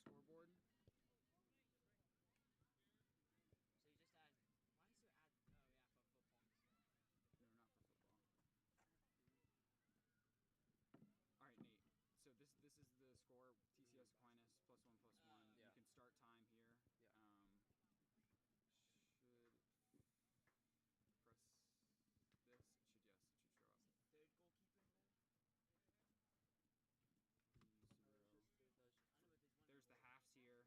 scoreboard. So you just add. Why does you add? Oh yeah, for football. No, not for football. All right, Nate. So this is the score. TCS Aquinas +1/+1. Yeah. You can start time here. Yeah. Should press this. It should show up. Is it the third goalkeeper in there? 3-0. I know, but there's one. There's the halves here.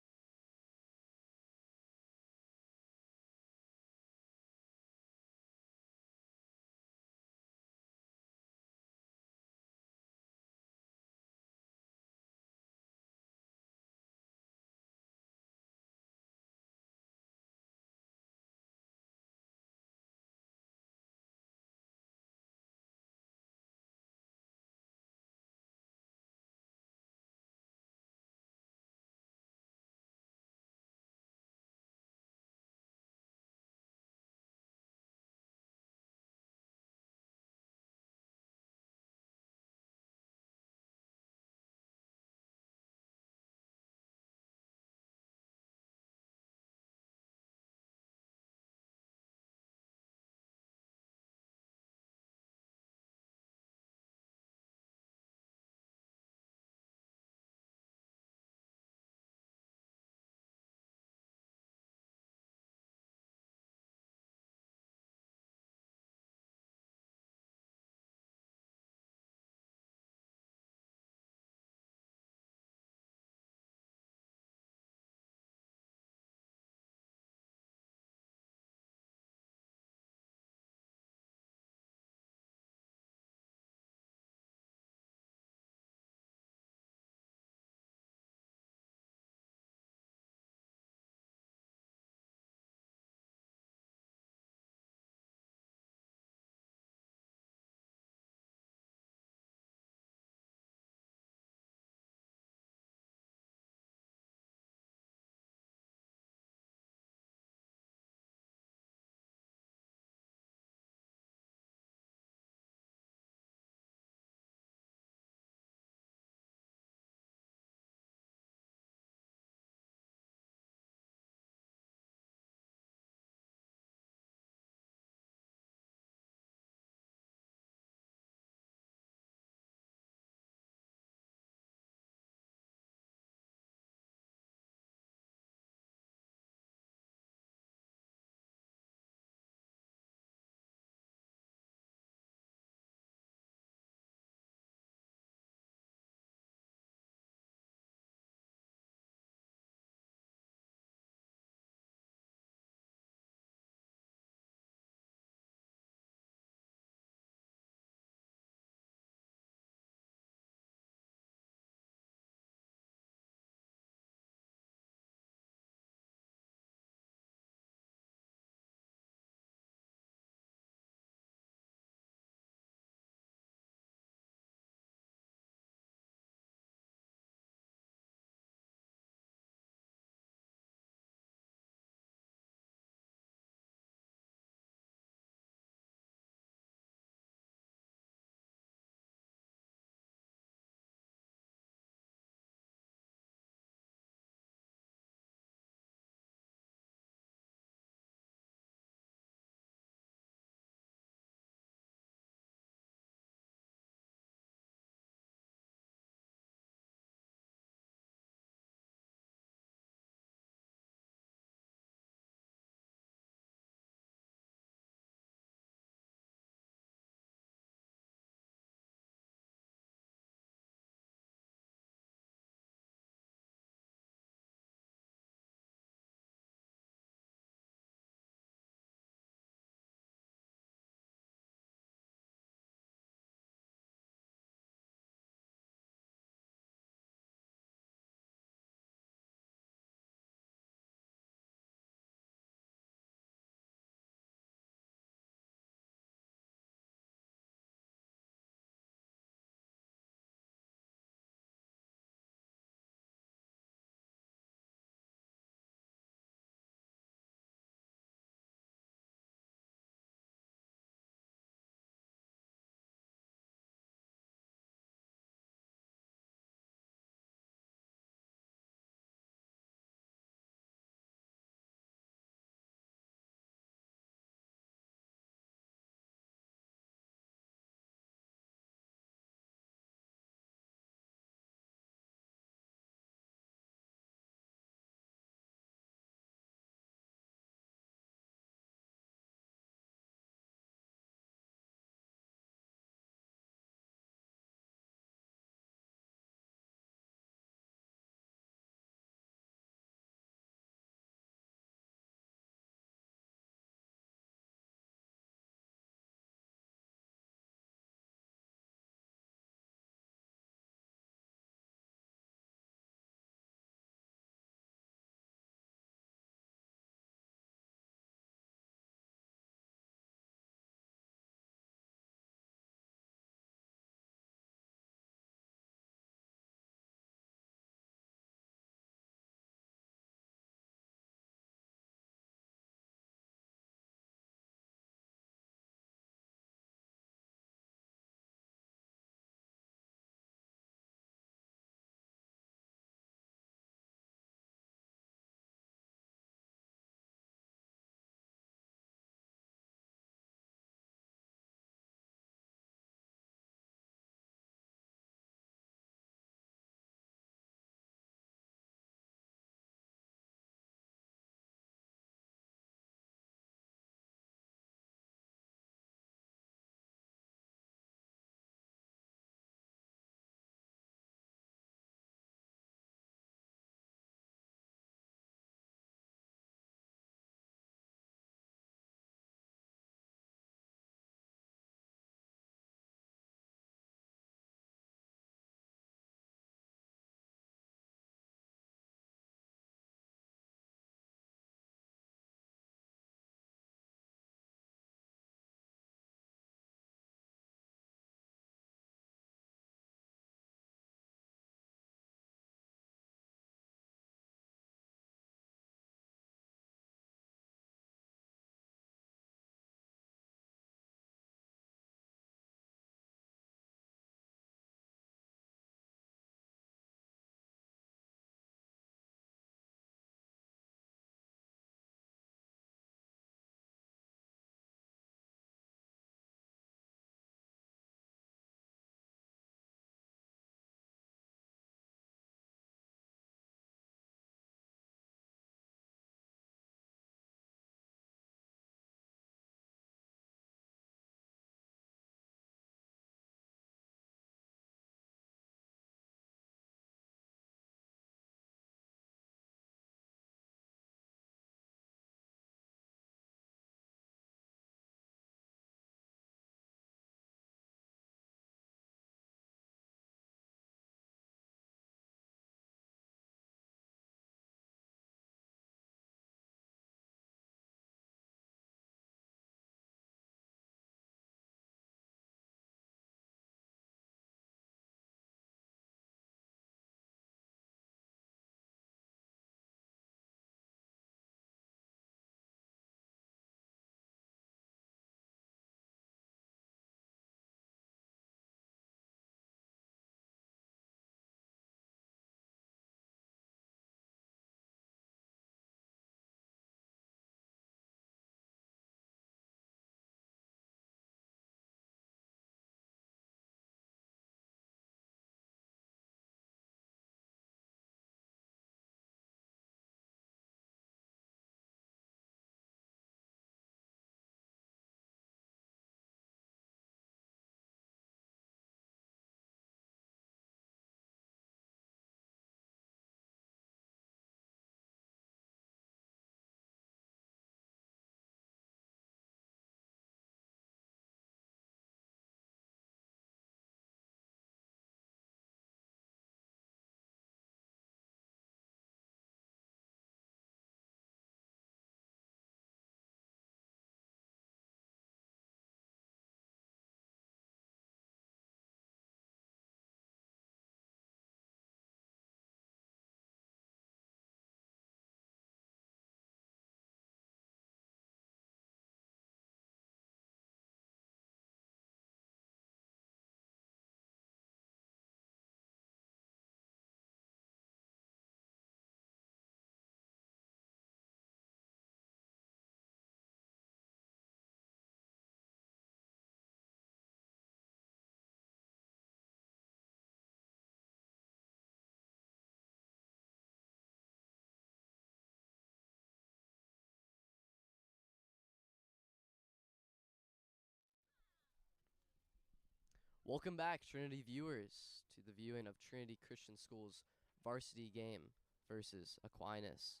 Welcome back, Trinity viewers, to the viewing of Trinity Christian School's varsity game versus Aquinas.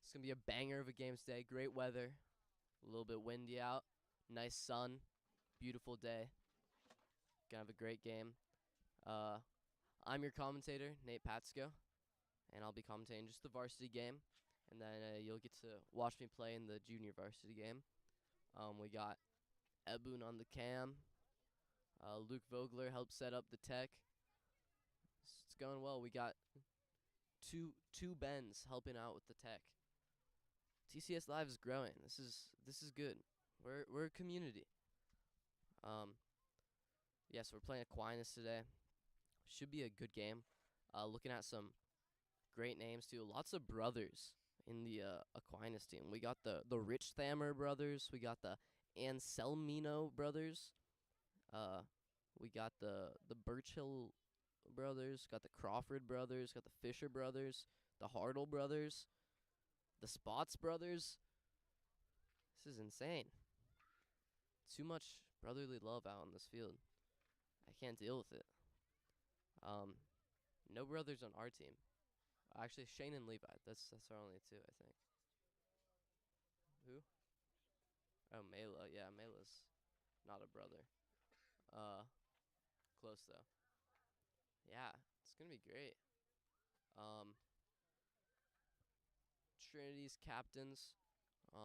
It's going to be a banger of a game today. Great weather, a little bit windy out, nice sun, beautiful day. Gonna have a great game. I'm your commentator, Nate Patsko, and I'll be commentating just the varsity game, and then you'll get to watch me play in the junior varsity game. We got Ebun on the cam. Luke Vogler helped set up the tech. It's going well. We got two Bens helping out with the tech. TCS Live is growing. This is good. We're a community. Yes, we're playing Aquinas today. Should be a good game. Looking at some great names too. Lots of brothers in the Aquinas team. We got the Rich Thammer brothers. We got the Anselmino brothers. We got the Birchill brothers. Got the Crawford brothers. Got the Fisher brothers. The Hartle brothers. The Spots brothers. This is insane. Too much brotherly love out on this field. I can't deal with it. No brothers on our team. Actually, Shane and Levi. That's our only two, I think. Who? Oh, Mela. Yeah, Mela's not a brother. Close though. Yeah, it's gonna be great. Trinity's captains.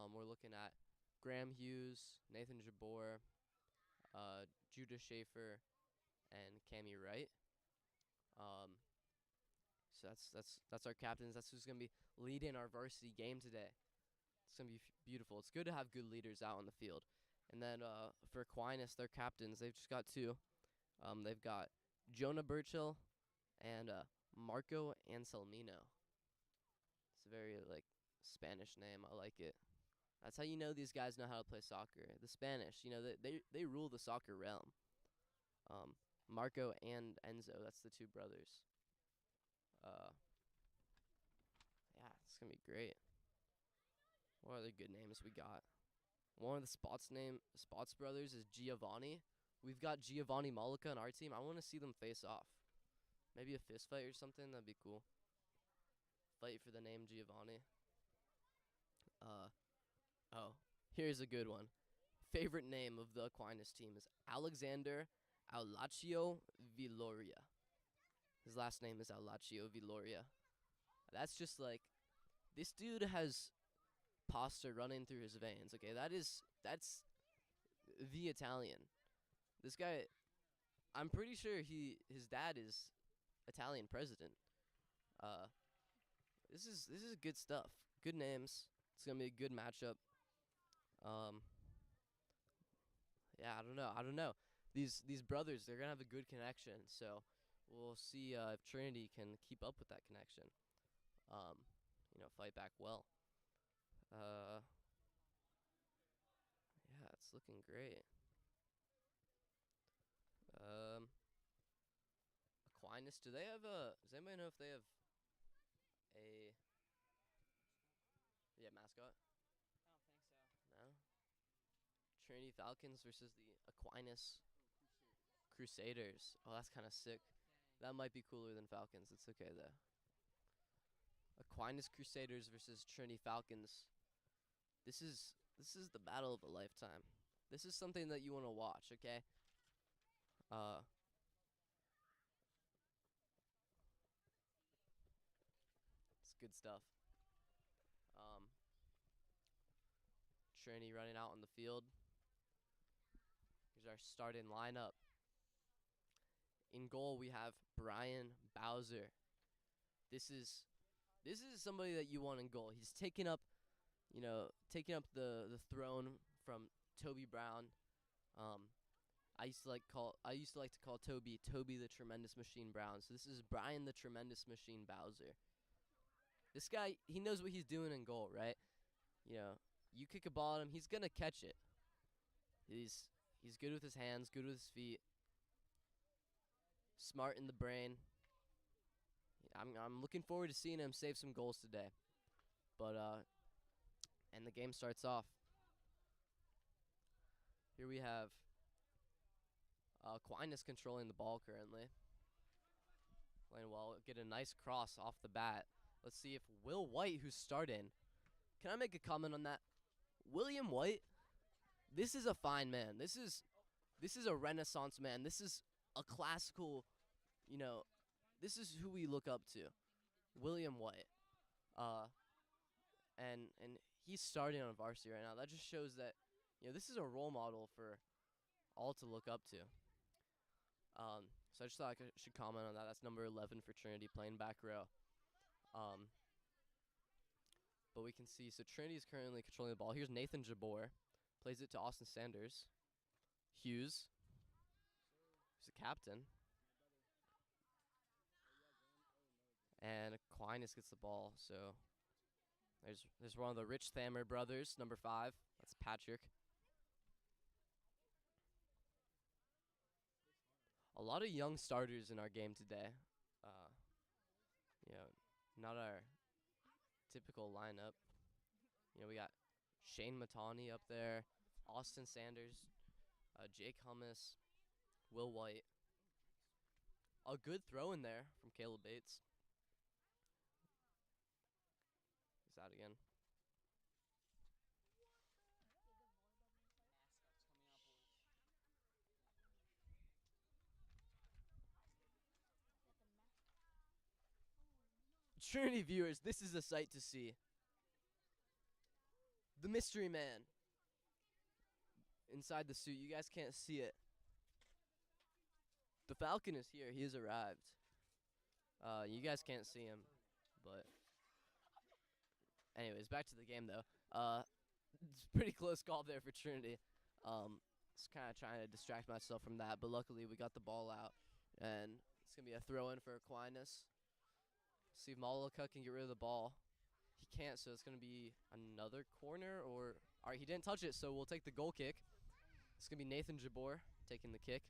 We're looking at Graham Hughes, Nathan Jabor, Judah Schaefer, and Cammy Wright. So that's our captains. That's who's gonna be leading our varsity game today. It's gonna be beautiful. It's good to have good leaders out on the field. And then for Aquinas, their captains, they've just got two. They've got Jonah Burchill and Marco Anselmino. It's a very Spanish name. I like it. That's how you know these guys know how to play soccer. The Spanish, they rule the soccer realm. Marco and Enzo, that's the two brothers. Yeah, it's gonna be great. What other good names we got? One of the Spots brothers is Giovanni. We've got Giovanni Malika on our team. I want to see them face off. Maybe a fist fight or something. That'd be cool. Fight for the name Giovanni. Oh, here's a good one. Favorite name of the Aquinas team is Alexander Aulaccio Villoria. His last name is Aulaccio Villoria. That's just this dude has pasta running through his veins. Okay, that's the Italian. This guy, I'm pretty sure his dad is Italian president. This is good stuff. Good names. It's gonna be a good matchup. Yeah, I don't know. These brothers, they're gonna have a good connection. So we'll see if Trinity can keep up with that connection. Fight back well. Yeah, it's looking great. Aquinas, do they have does anybody know if they have a mascot? I don't think so. No? Trinity Falcons versus the Aquinas Crusaders. Oh, that's kind of sick. Dang. That might be cooler than Falcons. It's okay though. Aquinas Crusaders versus Trinity Falcons. This is the battle of a lifetime. This is something that you want to watch, okay? It's good stuff. Trinity running out on the field. Here's our starting lineup. In goal, we have Brian Bowser. This is somebody that you want in goal. He's taking up the throne from Toby Brown. I used to like to call Toby the Tremendous Machine Brown. So this is Brian the Tremendous Machine Bowser. This guy, he knows what he's doing in goal, right? You kick a ball at him, he's gonna catch it. He's good with his hands, good with his feet, smart in the brain. I'm looking forward to seeing him save some goals today. But and the game starts off. Here we have Aquinas controlling the ball currently. Playing well. Get a nice cross off the bat. Let's see if Will White, who's starting. Can I make a comment on that? William White, this is a fine man. This is a renaissance man. This is a classical, you know, this is who we look up to. William White. And he's starting on varsity right now. That just shows that, this is a role model for all to look up to. So I just thought I should comment on that. That's number 11 for Trinity, playing back row. But we can see, so Trinity is currently controlling the ball. Here's Nathan Jabor. Plays it to Austin Sanders. Hughes. He's the captain. And Aquinas gets the ball. So there's one of the Rich Thammer brothers, number 5. That's Patrick. A lot of young starters in our game today. Not our typical lineup. We got Shane Matani up there, Austin Sanders, Jake Hummus, Will White. A good throw in there from Caleb Bates. He's out again. Trinity viewers, this is a sight to see. The mystery man inside the suit. You guys can't see it. The Falcon is here. He has arrived. You guys can't see him, but anyways, back to the game though. It's a pretty close call there for Trinity. Just kind of trying to distract myself from that, but luckily we got the ball out, and it's gonna be a throw in for Aquinas. See if Malika can get rid of the ball. He can't, so it's going to be another corner. All right, he didn't touch it, so we'll take the goal kick. It's going to be Nathan Jabor taking the kick.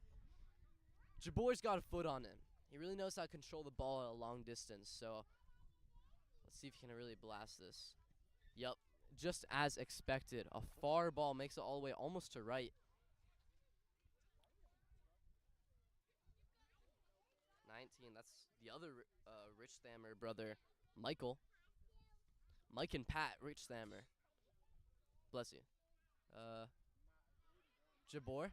Jabor's got a foot on him. He really knows how to control the ball at a long distance, so let's see if he can really blast this. Yep, just as expected. A far ball makes it all the way almost to right. 19, that's the other Rich Thammer brother, Michael. Mike and Pat Rich Thammer. Bless you. Jabor.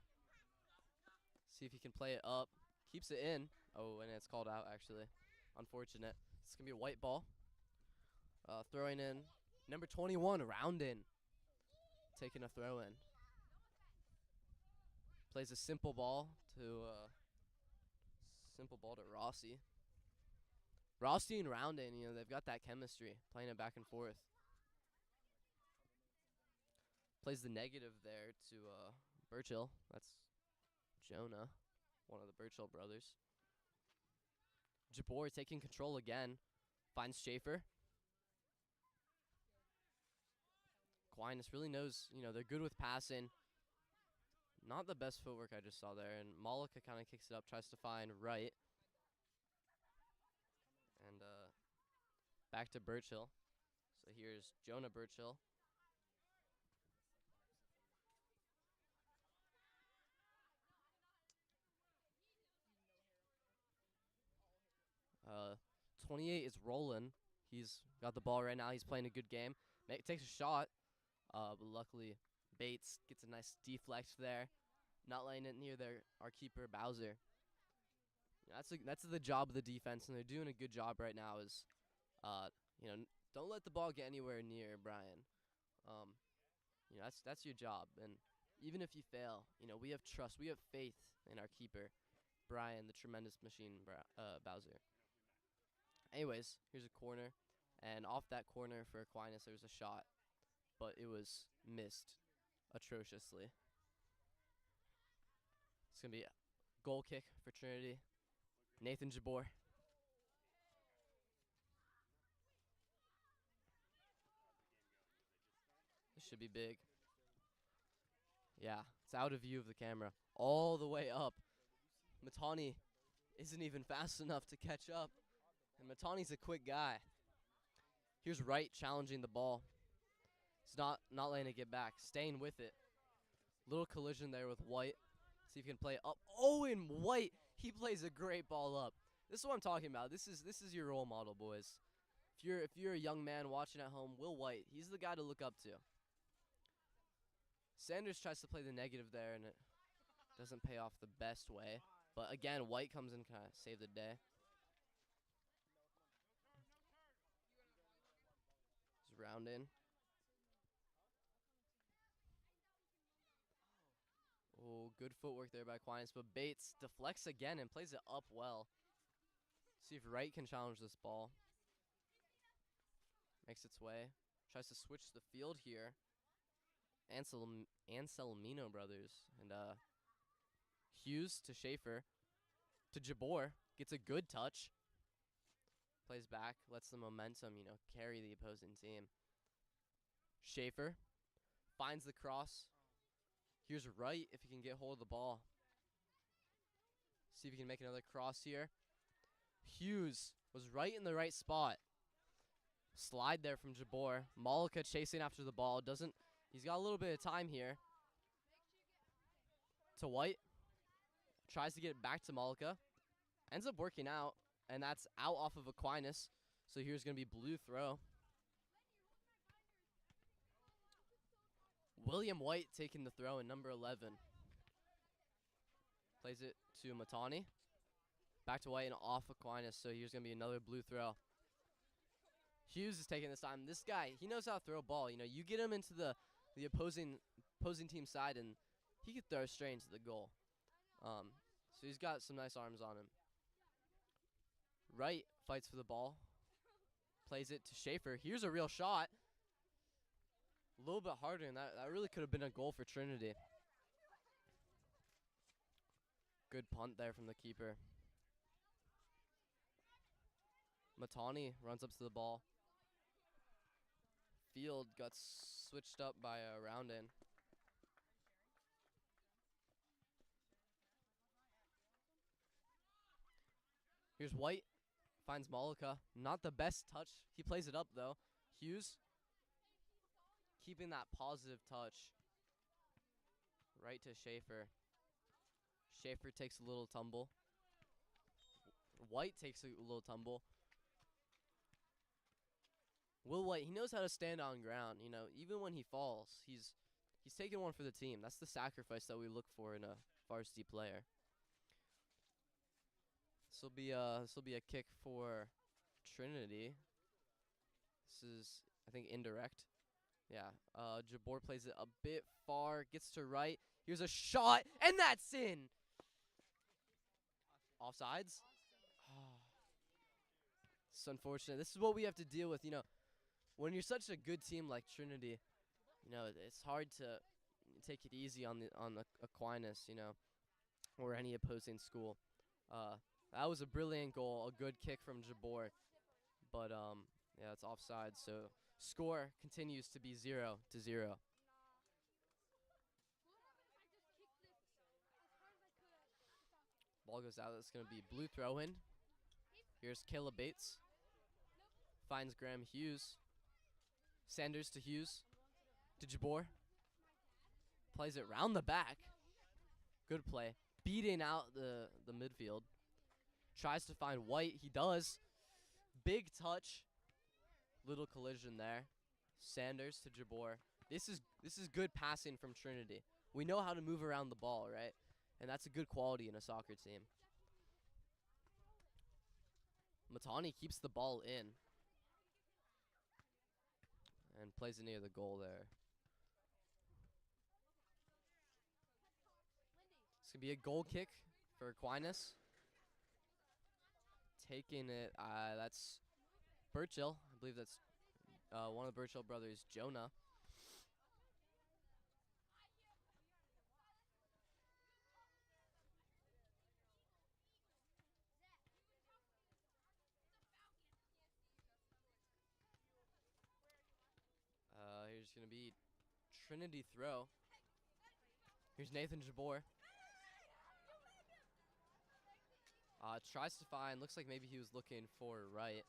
See if he can play it up. Keeps it in. Oh, and it's called out, actually. Unfortunate. It's going to be a white ball. Throwing in. Number 21, Roundin. Taking a throw in. Plays a simple ball to Rossi. Rossi and Roundin, they've got that chemistry, playing it back and forth. Plays the negative there to Burchill. That's Jonah, one of the Burchill brothers. Jabor taking control again. Finds Schaefer. Aquinas really knows, they're good with passing. Not the best footwork I just saw there. And Malika kind of kicks it up, tries to find right. And back to Burchill. So here's Jonah Burchill. Uh, 28 is Roland. He's got the ball right now. He's playing a good game. Takes a shot, but luckily Bates gets a nice deflect there, not letting it near our keeper Bowser. That's the job of the defense, and they're doing a good job right now. Don't let the ball get anywhere near Brian. That's your job, and even if you fail, we have trust, we have faith in our keeper, Brian, the tremendous machine, Bowser. Anyways, here's a corner, and off that corner for Aquinas, there was a shot, but it was missed atrociously. It's gonna be a goal kick for Trinity. Nathan Jabor. This should be big. Yeah, it's out of view of the camera. All the way up. Matani isn't even fast enough to catch up. And Matani's a quick guy. Here's Wright challenging the ball. He's not letting it get back. Staying with it. Little collision there with White. See if he can play up. Oh, and White, he plays a great ball up. This is what I'm talking about. This is your role model, boys. If you're a young man watching at home, Will White, he's the guy to look up to. Sanders tries to play the negative there, and it doesn't pay off the best way. But again, White comes in, kind of save the day. Just round in. Oh, good footwork there by Aquinas, but Bates deflects again and plays it up well. See if Wright can challenge this ball. Makes its way. Tries to switch the field here. Anselmino brothers. And Hughes to Schaefer. To Jabor. Gets a good touch. Plays back. Lets the momentum, carry the opposing team. Schaefer finds the cross. Here's Wright if he can get hold of the ball. See if he can make another cross here. Hughes was right in the right spot. Slide there from Jabor. Malika chasing after the ball. He's got a little bit of time here. To White. Tries to get it back to Malika. Ends up working out. And that's out off of Aquinas. So here's going to be blue throw. William White taking the throw in number 11. Plays it to Matani. Back to White and off Aquinas. So here's going to be another blue throw. Hughes is taking this time. This guy, he knows how to throw a ball. You get him into the opposing team side, and he could throw straight into the goal. So he's got some nice arms on him. Wright fights for the ball. Plays it to Schaefer. Here's a real shot. A little bit harder, and that really could have been a goal for Trinity. Good punt there from the keeper. Matani runs up to the ball. Field got switched up by a round in. Here's White. Finds Malika. Not the best touch. He plays it up, though. Hughes. Keeping that positive touch. Right to Schaefer. Schaefer takes a little tumble. White takes a little tumble. Will White, he knows how to stand on ground. Even when he falls, he's taking one for the team. That's the sacrifice that we look for in a varsity player. This will be a kick for Trinity. This is, I think, indirect. Yeah. Jabor plays it a bit far. Gets to right. Here's a shot, and that's in. Offsides. It's unfortunate. This is what we have to deal with. When you're such a good team like Trinity, it's hard to take it easy on the Aquinas, or any opposing school. That was a brilliant goal, a good kick from Jabor, but yeah, it's offside. So score continues to be 0-0. Ball goes out. That's going to be blue throw in. Here's Caleb Bates. Finds Graham Hughes. Sanders to Hughes. To Jabor. Plays it round the back. Good play. Beating out the midfield. Tries to find White. He does. Big touch. Little collision there. Sanders to Jabor. This is good passing from Trinity. We know how to move around the ball, right? And that's a good quality in a soccer team. Matani keeps the ball in. And plays it near the goal there. It's going to be a goal kick for Aquinas. Taking it, that's Burchill. I believe that's one of the Burchill brothers, Jonah. Here's going to be Trinity throw. Here's Nathan Jabor. Tries to find, looks like maybe he was looking for right.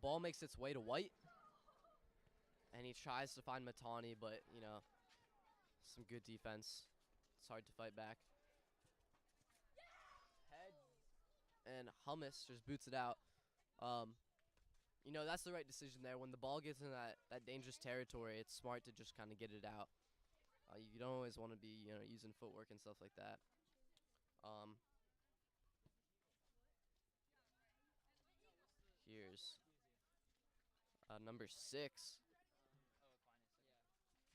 Ball makes its way to White. And he tries to find Matani, but, Some good defense. It's hard to fight back. Head. And Hummus just boots it out. You know, that's the right decision there. When the ball gets in that dangerous territory, it's smart to just kind of get it out. You don't always want to be, using footwork and stuff like that. Here's number 6. Aquinas.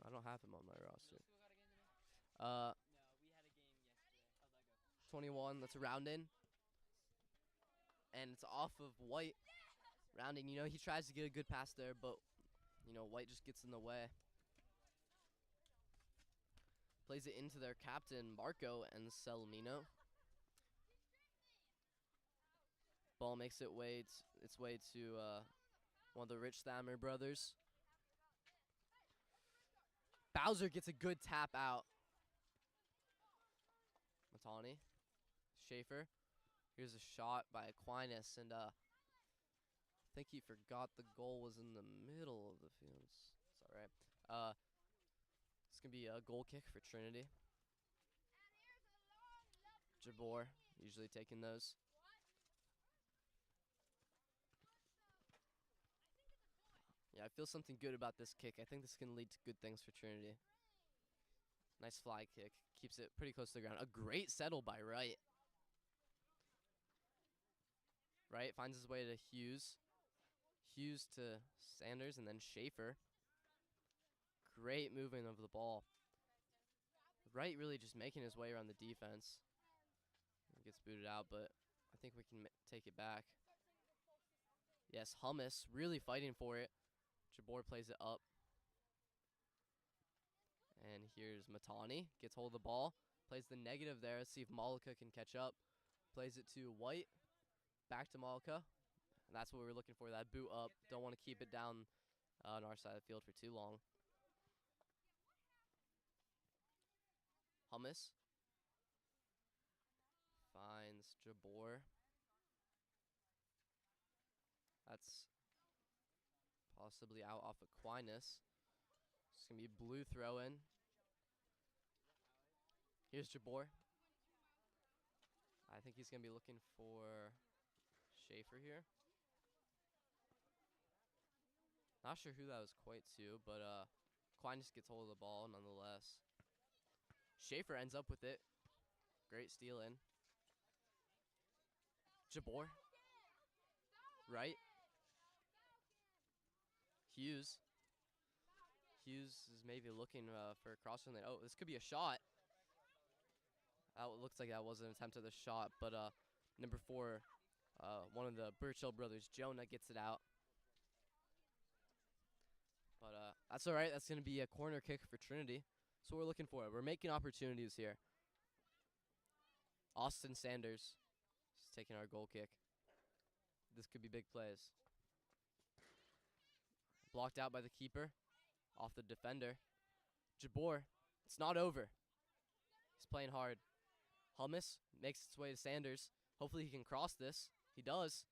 I don't have him on my roster. School got a game today? Uh, No, we had a game yesterday. How'd that go? 21. That's a round in. And it's off of White. Rounding, he tries to get a good pass there, but, White just gets in the way. Plays it into their captain, Marco and Salamino. Ball makes its way to one of the Rich Thammer brothers. Bowser gets a good tap out. Matani. Schaefer. Here's a shot by Aquinas, and I think he forgot the goal was in the middle of the field. It's all right. It's going to be a goal kick for Trinity. Jabor usually taking those. Yeah, I feel something good about this kick. I think this can lead to good things for Trinity. Nice fly kick. Keeps it pretty close to the ground. A great settle by Wright. Wright finds his way to Hughes. Hughes to Sanders and then Schaefer. Great moving of the ball. Wright really just making his way around the defense. He gets booted out, but I think we can take it back. Yes, Hummus really fighting for it. Jabor plays it up. And here's Matani. Gets hold of the ball. Plays the negative there. Let's see if Malika can catch up. Plays it to White. Back to Malika. And that's what we're looking for, that boot up. Don't want to keep it down on our side of the field for too long. Hummus. Finds Jabor. That's possibly out off Aquinas. It's going to be blue throw in. Here's Jabor. I think he's going to be looking for Schaefer here. Not sure who that was quite to, but Aquinas gets hold of the ball nonetheless. Schaefer ends up with it. Great steal in. Jabor. Right. Hughes. Hughes is maybe looking for a cross from there. Oh, this could be a shot. It looks like that was an attempt at the shot, but number 4, one of the Burchill brothers, Jonah, gets it out. But that's all right. That's going to be a corner kick for Trinity. That's what we're looking for. We're making opportunities here. Austin Sanders is taking our goal kick. This could be big plays. Blocked out by the keeper. Off the defender. Jabor. It's not over. He's playing hard. Hummus makes its way to Sanders. Hopefully he can cross this. He does.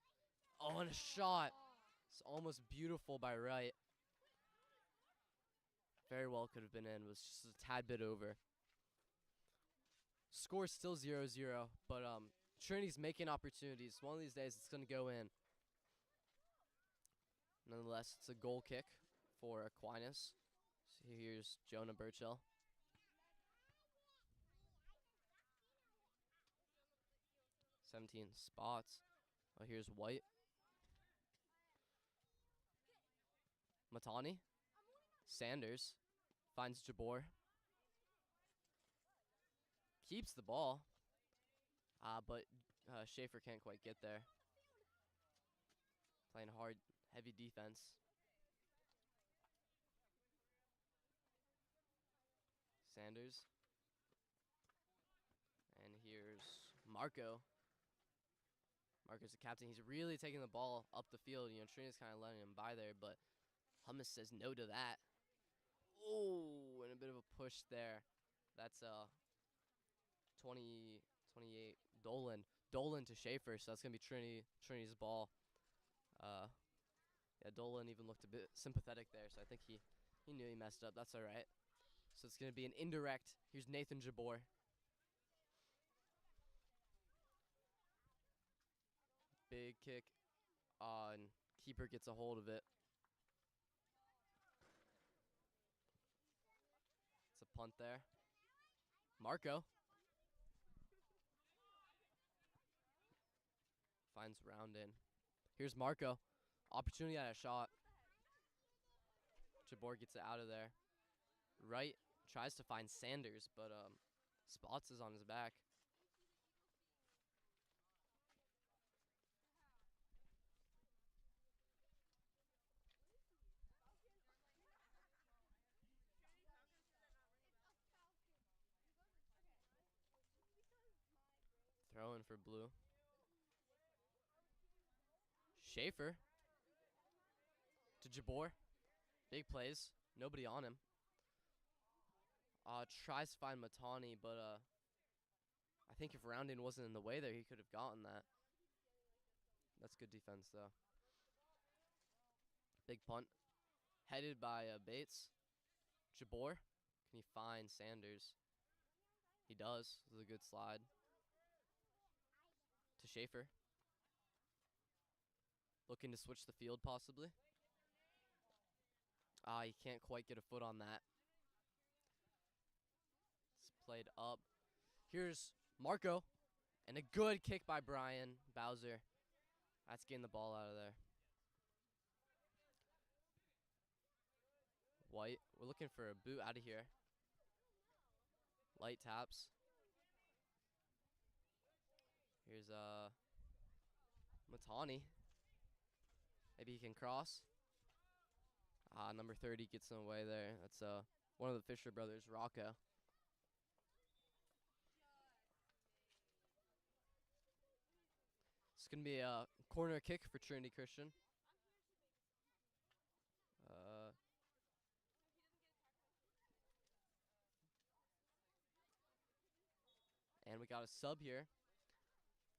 Oh, and a shot. It's almost beautiful by Wright. Very well could have been in. Was just a tad bit over. Score's still 0-0, but Trinity's making opportunities. One of these days it's going to go in. Nonetheless, it's a goal kick for Aquinas. So here's Jonah Burchill. "17 spots. Oh, here's White. Matani. Sanders finds Jabor. Keeps the ball. But Schaefer can't quite get there. Playing hard, heavy defense. Sanders. And here's Marco. Marco's the captain. He's really taking the ball up the field. Trinity's kind of letting him by there, but Hummus says no to that. Oh, and a bit of a push there. That's 28 Dolan. Dolan to Schaefer, so that's going to be Trinity's ball. Yeah, Dolan even looked a bit sympathetic there, so I think he knew he messed up. That's all right. So it's going to be an indirect. Here's Nathan Jabor. Big kick on. Keeper gets a hold of it. It's a punt there. Marco finds round in. Here's Marco. Opportunity at a shot. Jabor gets it out of there. Right tries to find Sanders, but Spots is on his back. Throwing for blue. Schaefer to Jabor. Big plays. Nobody on him. Tries to find Matani, but I think if Roundin wasn't in the way there, he could have gotten that. That's good defense, though. Big punt. Headed by Bates. Jabor. Can he find Sanders? He does. This is a good slide. To Schaefer. Looking to switch the field, possibly. He can't quite get a foot on that. It's played up. Here's Marco. And a good kick by Brian Bowser. That's getting the ball out of there. White. We're looking for a boot out of here. Light taps. Here's Matani. Maybe he can cross. Number 30 gets in the way there. That's one of the Fisher brothers, Rocco. It's going to be a corner kick for Trinity Christian. And we got a sub here.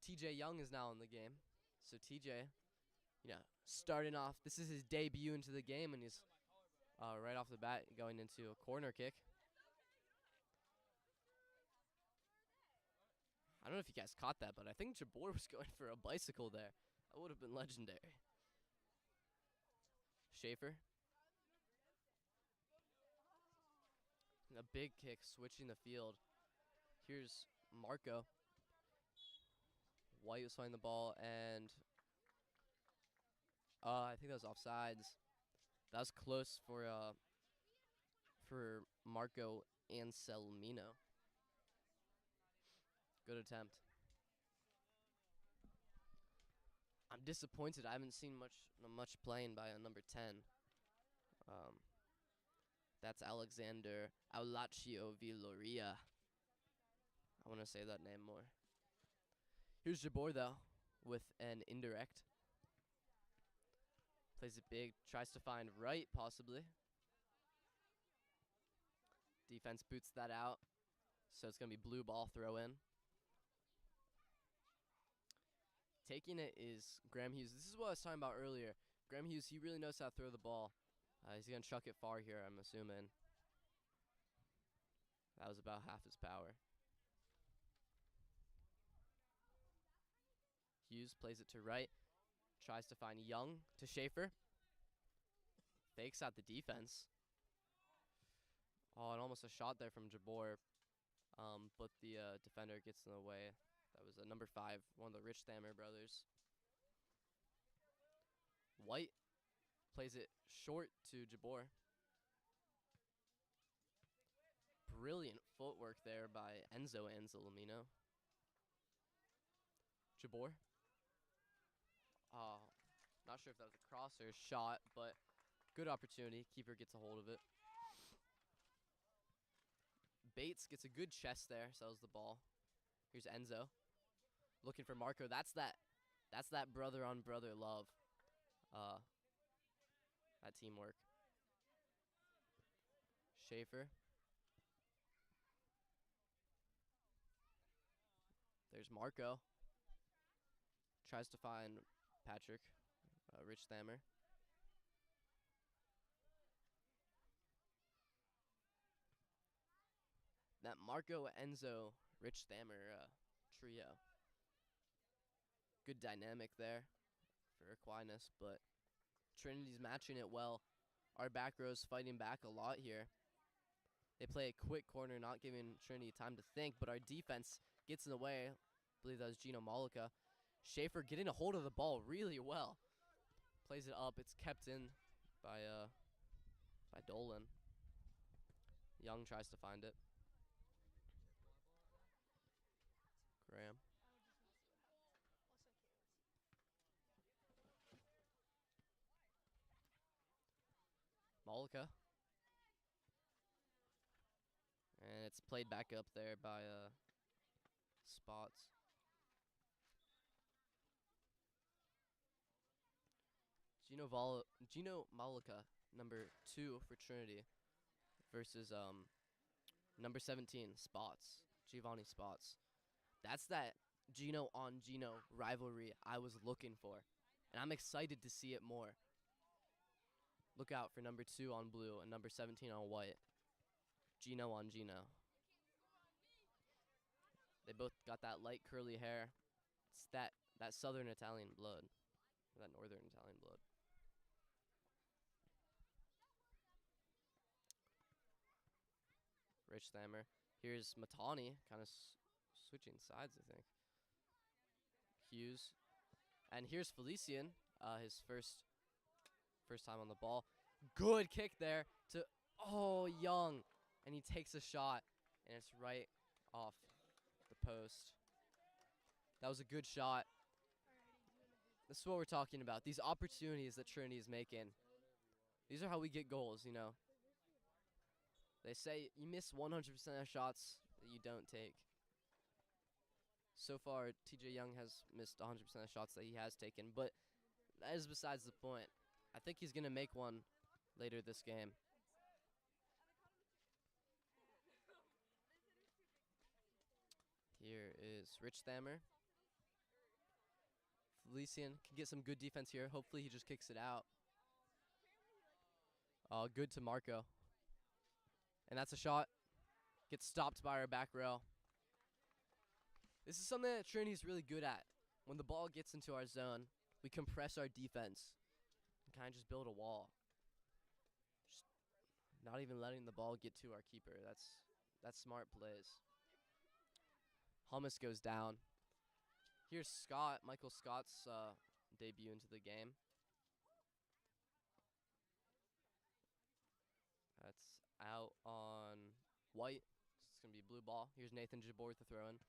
TJ Young is now in the game. So TJ, starting off. This is his debut into the game, and he's right off the bat going into a corner kick. I don't know if you guys caught that, but I think Jabor was going for a bicycle there. That would have been legendary. Schaefer. And a big kick switching the field. Here's Marco. White was finding the ball, and I think that was offsides. That was close for Marco and Selmino. Good attempt. I'm disappointed. I haven't seen much playing by a number 10. That's Alexander Aulaccio Villoria. I want to say that name more. Here's Jabor, though, with an indirect. Plays it big. Tries to find right, possibly. Defense boots that out. So it's going to be blue ball throw in. Taking it is Graham Hughes. This is what I was talking about earlier. Graham Hughes, he really knows how to throw the ball. He's going to chuck it far here, I'm assuming. That was about half his power. Hughes plays it to right. Tries to find Young to Schaefer. Fakes out the defense. And almost a shot there from Jabor. But the defender gets in the way. That was number 5, one of the Rich Thammer brothers. White plays it short to Jabor. Brilliant footwork there by Enzo Anzolomino. Jabor. Not sure if that was a cross or a shot, but good opportunity. Keeper gets a hold of it. Bates gets a good chest there, sells the ball. Here's Enzo. Looking for Marco. That's that brother on brother love. That teamwork. Schaefer. There's Marco. Tries to find Patrick. Rich Thammer. that Marco, Enzo, Rich Thammer trio. Good dynamic there for Aquinas, but Trinity's matching it well. Our back row's fighting back a lot here. They play a quick corner, not giving Trinity time to think, but our defense gets in the way. I believe that was Gino Malika. Schaefer getting a hold of the ball really well. Plays it up. It's kept in by Dolan. Young tries to find it. Graham. Malika. And it's played back up there by Spots. Gino Malika, number 2 for Trinity, versus number 17, Spots. Giovanni Spots. That's that Gino on Gino rivalry I was looking for. And I'm excited to see it more. Look out for number 2 on blue and number 17 on white. Gino on Gino. They both got that light curly hair. It's that southern Italian blood. Or that northern Italian blood. Rich Thammer. Here's Matani, kind of switching sides, I think. Hughes. And here's Felician, his first time on the ball. Good kick there to, Young. And he takes a shot, and it's right off the post. That was a good shot. This is what we're talking about. These opportunities that Trinity is making. These are how we get goals, you know. They say you miss 100% of shots that you don't take. So far, TJ Young has missed 100% of shots that he has taken, but that is besides the point. I think he's going to make one later this game. Here is Rich Thammer. Felician can get some good defense here. Hopefully he just kicks it out. Good to Marco. And that's a shot. Gets stopped by our back row. This is something that Trinity's really good at. When the ball gets into our zone, we compress our defense and kind of just build a wall. Just not even letting the ball get to our keeper. That's smart plays. Hummus goes down. Here's Scott, Michael Scott's debut into the game. That's out on white. So it's going to be blue ball. Here's Nathan Jabor to throw in.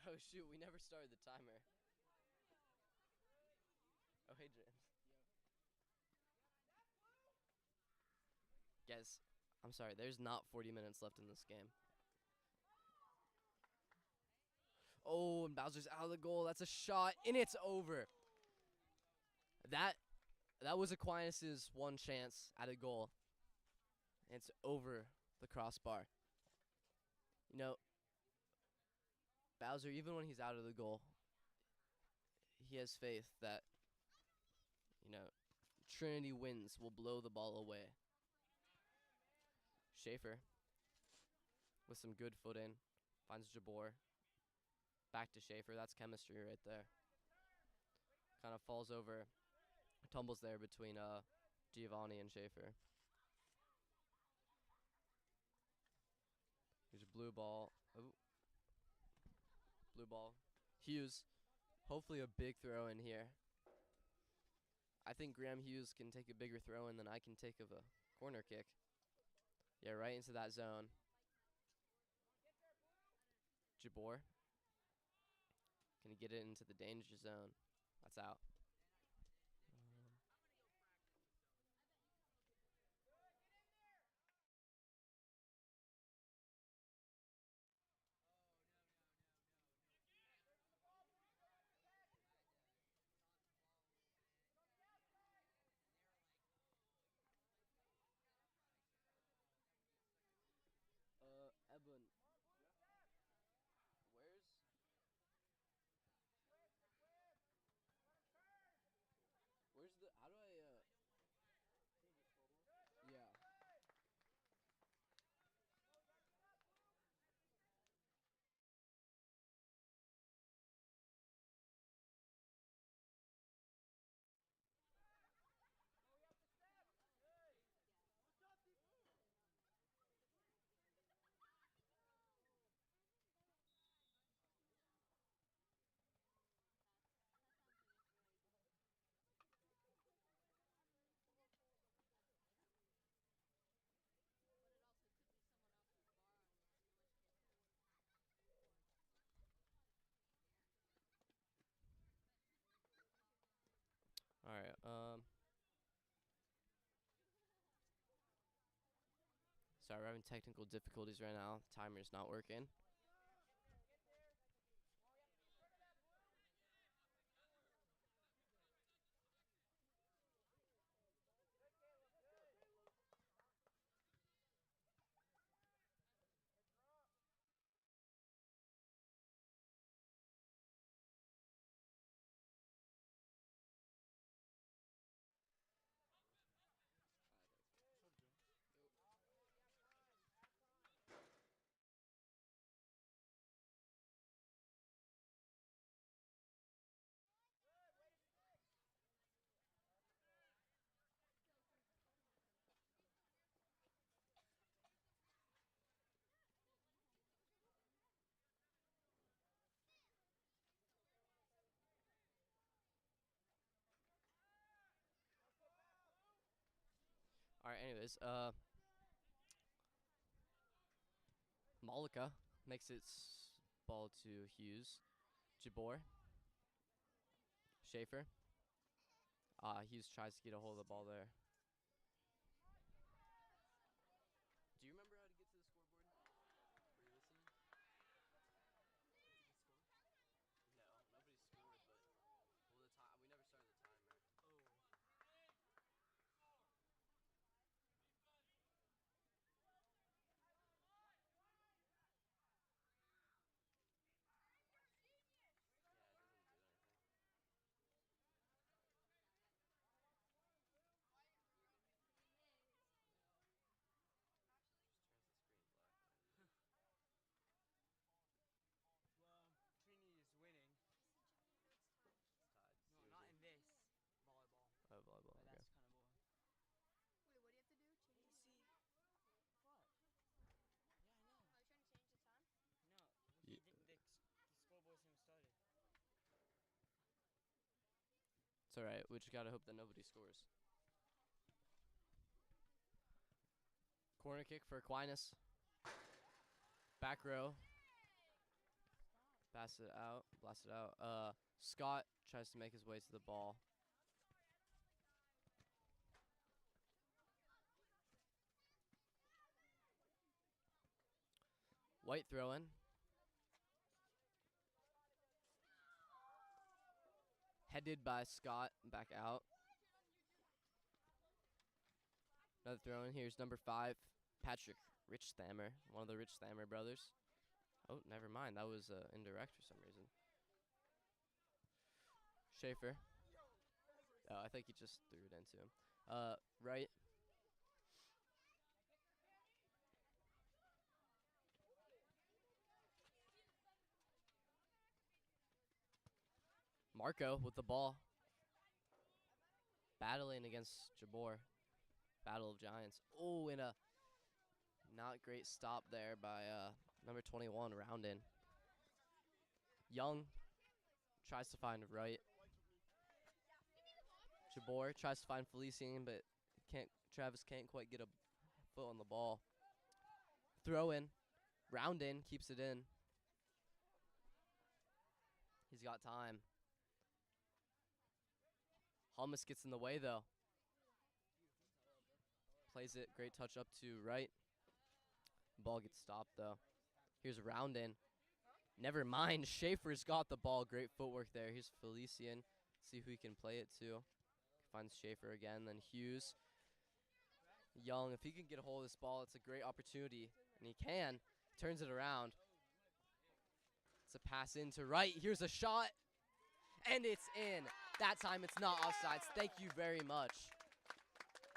Oh, shoot. We never started the timer. Oh, hey, James. Guys, I'm sorry. There's not 40 minutes left in this game. Oh, and Bowser's out of the goal. That's a shot, and it's over. That was Aquinas' one chance at a goal. And it's over the crossbar. You know, Bowser, even when he's out of the goal, he has faith that, you know, Trinity wins will blow the ball away. Schaefer with some good footing. Finds Jabor. Back to Schaefer. That's chemistry right there. Kind of falls over. Tumbles there between Giovanni and Schaefer. Here's a blue ball. Ooh. Blue ball. Hughes. Hopefully a big throw in here. I think Graham Hughes can take a bigger throw in than I can take of a corner kick. Yeah, right into that zone. Jabor. Can he get it into the danger zone? That's out. Evan. Where's... Sorry, we're having technical difficulties right now. Timer's not working. All right, anyways, Malika makes its ball to Hughes. Jabor. Schaefer. Hughes tries to get a hold of the ball there. Do you remember how to get to the scoreboard? Were you listening? No, nobody scored, but well, the time we never started the timer. Oh. Yeah, it doesn't do anything. Just turns the screen black when I do it. Well, Trini is winning. It's tied. No, 0-0. not in this volleyball. Oh, volleyball. But Okay. that's kind of boring. Wait, what do you have to do? Change the See, time? what? Yeah, I know. Are you trying to change the time? No, Ye- the scoreboard hasn't started. It's all right. We just gotta hope that nobody scores. Corner kick for Aquinas. Back row. Pass it out. Blast it out. Scott tries to make his way to the ball. White throw-in. Headed by Scott. Back out. Another throw-in. Here's number 5, Patrick Richthammer, one of the Richthammer brothers. Oh, never mind. That was indirect for some reason. Schaefer. Oh, I think he just threw it into him. Right. Marco with the ball. Battling against Jabor. Battle of Giants. Oh, and a not great stop there by number 21, Roundin. Young tries to find right. Jabor tries to find Felician, but Travis can't quite get a foot on the ball. Throw in. Roundin keeps it in. He's got time. Hummus gets in the way, though. Plays it. Great touch up to right. Ball gets stopped, though. Here's Roundin. Never mind. Schaefer's got the ball. Great footwork there. Here's Felician. See who he can play it to. Finds Schaefer again. Then Hughes. Young. If he can get a hold of this ball, it's a great opportunity. And he can. Turns it around. It's a pass into right. Here's a shot. And it's in. That time it's not offsides. Thank you very much.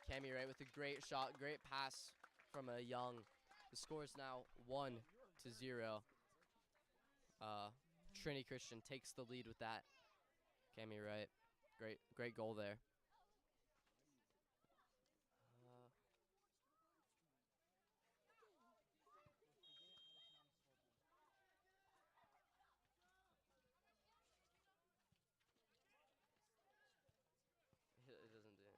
Cammy Wright with a great shot. Great pass from a Young. The score is now 1-0. Trinity Christian takes the lead with that. Cammy Wright. Great goal there. It doesn't do it.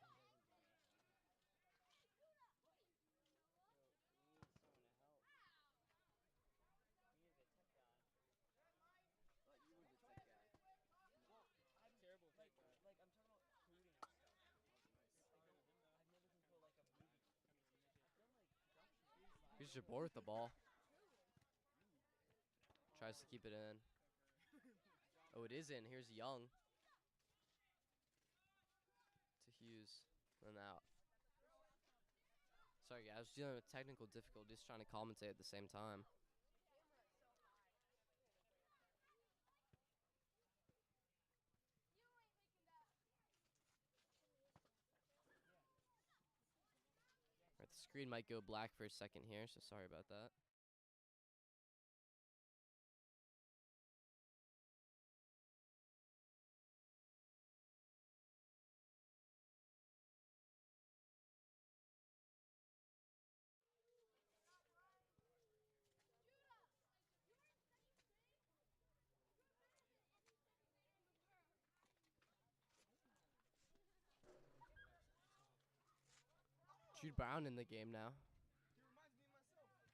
We need someone to help. We need the tech guy. Thought you were the tech guy. Well, I'm terrible tech guy. Like, I'm talking about coding and Jabor with the ball. Tries to keep it in. Oh, it is in. Here's Young. To Hughes. And out. Sorry, guys. I was dealing with technical difficulties trying to commentate at the same time. Alright, the screen might go black for a second here, so sorry about that. Jude Brown in the game now. I'm scared to press anything.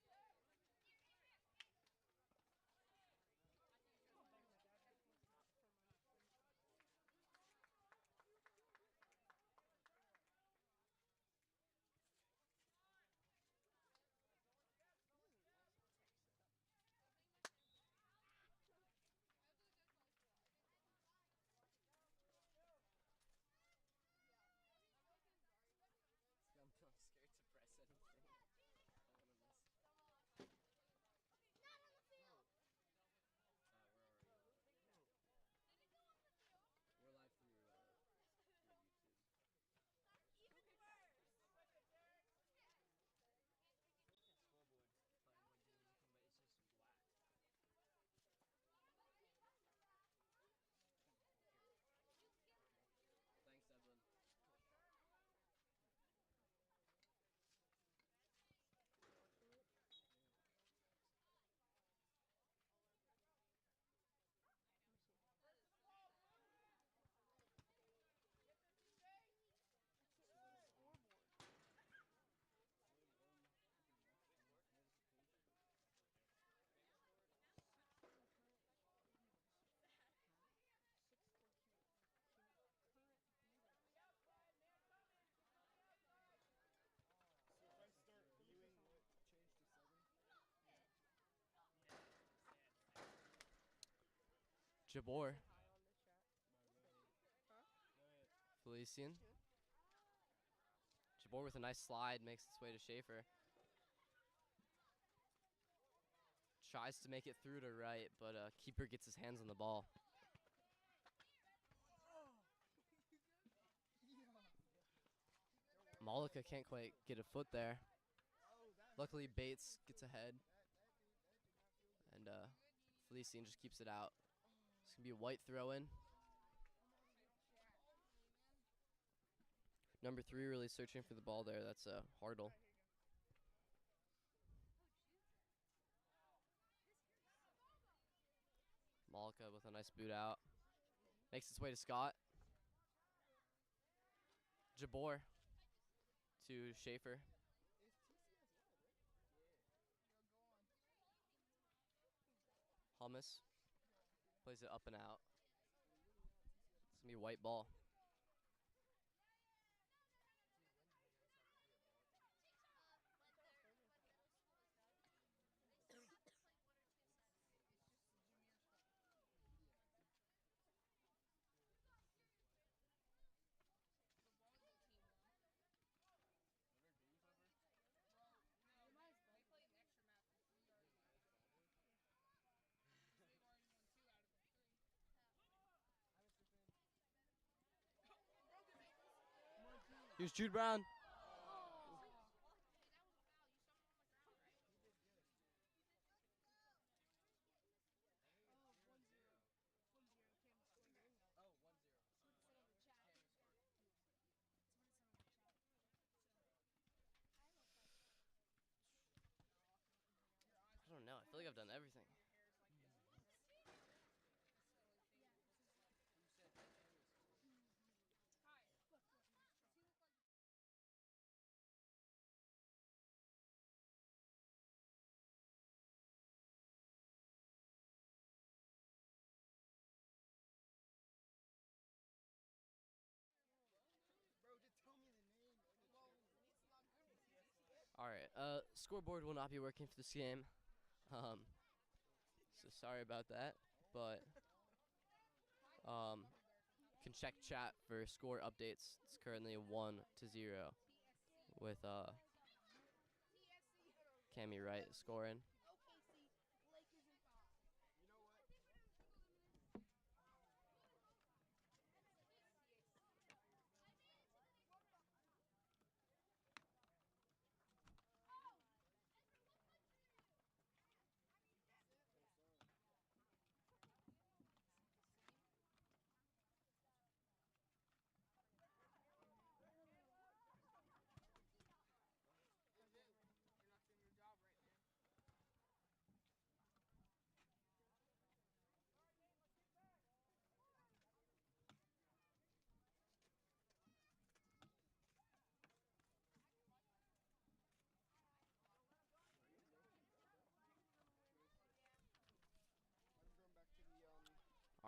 Where are you? We're live through YouTube. Scoreboard playing won't do anything, but it's just black. Thanks, Edwin. So if I start viewing, will it change to 7? Jabor. Hi on the chat. Huh? Felician. Jabor with a nice slide makes its way to Schaefer. Tries to make it through to right, but keeper gets his hands on the ball. Malika can't quite get a foot there. Luckily, Bates gets ahead. And Felician just keeps it out. It's going to be a white throw in. Number 3 really searching for the ball there. That's Hartle. Malika with a nice boot out. Makes its way to Scott. Jabor to Schaefer. Is TCS live, right? Hummus plays it up and out. It's going to be a white ball. Here's Jude Brown. I don't know. I feel like I've done everything. Scoreboard will not be working for this game. So sorry about that, but can check chat for score updates. It's currently 1-0 with Cammy Wright scoring. You know what? I'm going back to the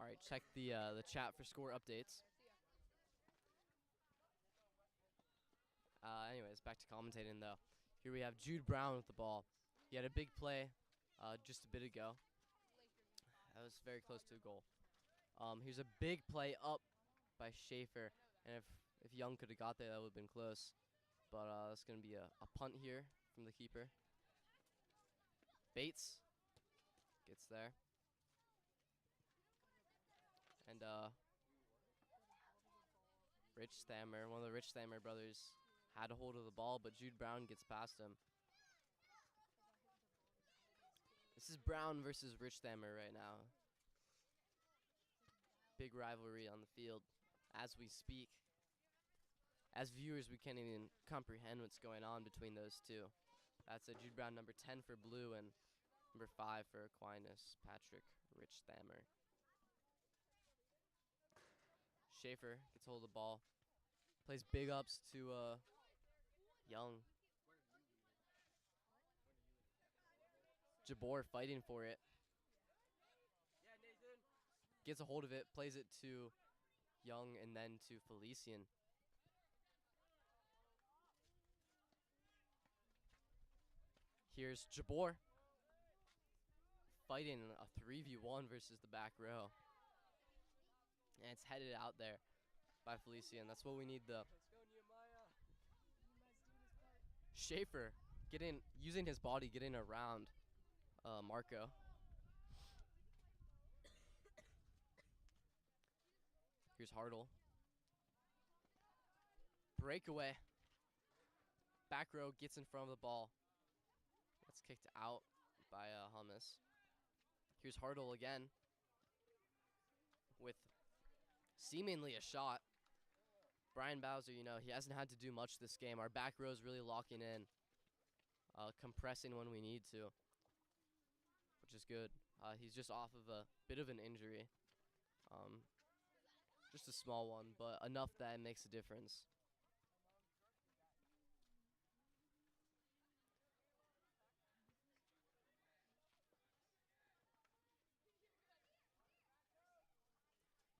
All right, check the chat for score updates. Anyways, back to commentating though. Here we have Jude Brown with the ball. He had a big play just a bit ago. That was very close to a goal. Here's a big play up by Schaefer, and if Young could have got there, that would have been close. But it's gonna be a punt here from the keeper. Bates gets there, and Rich Thammer, one of the Rich Thammer brothers, had a hold of the ball, but Jude Brown gets past him. This is Brown versus Rich Thammer right now. Big rivalry on the field as we speak. As viewers, we can't even comprehend what's going on between those two. That's a Jude Brown, number 10 for Blue, and number 5 for Aquinas, Patrick Rich Thammer. Schaefer gets hold of the ball. Plays big ups to Young. Jabor fighting for it. Gets a hold of it, plays it to Young, and then to Felician. Here's Jabor fighting a 3v1 versus the back row. And it's headed out there by Felician. That's what we need. The Schaefer using his body, getting around Marco. Here's Hartle. Breakaway. Back row gets in front of the ball. That's kicked out by Hummus. Here's Hartle again with seemingly a shot. Brian Bowser, he hasn't had to do much this game. Our back row is really locking in, compressing when we need to, which is good. He's just off of a bit of an injury. Just a small one, but enough that it makes a difference.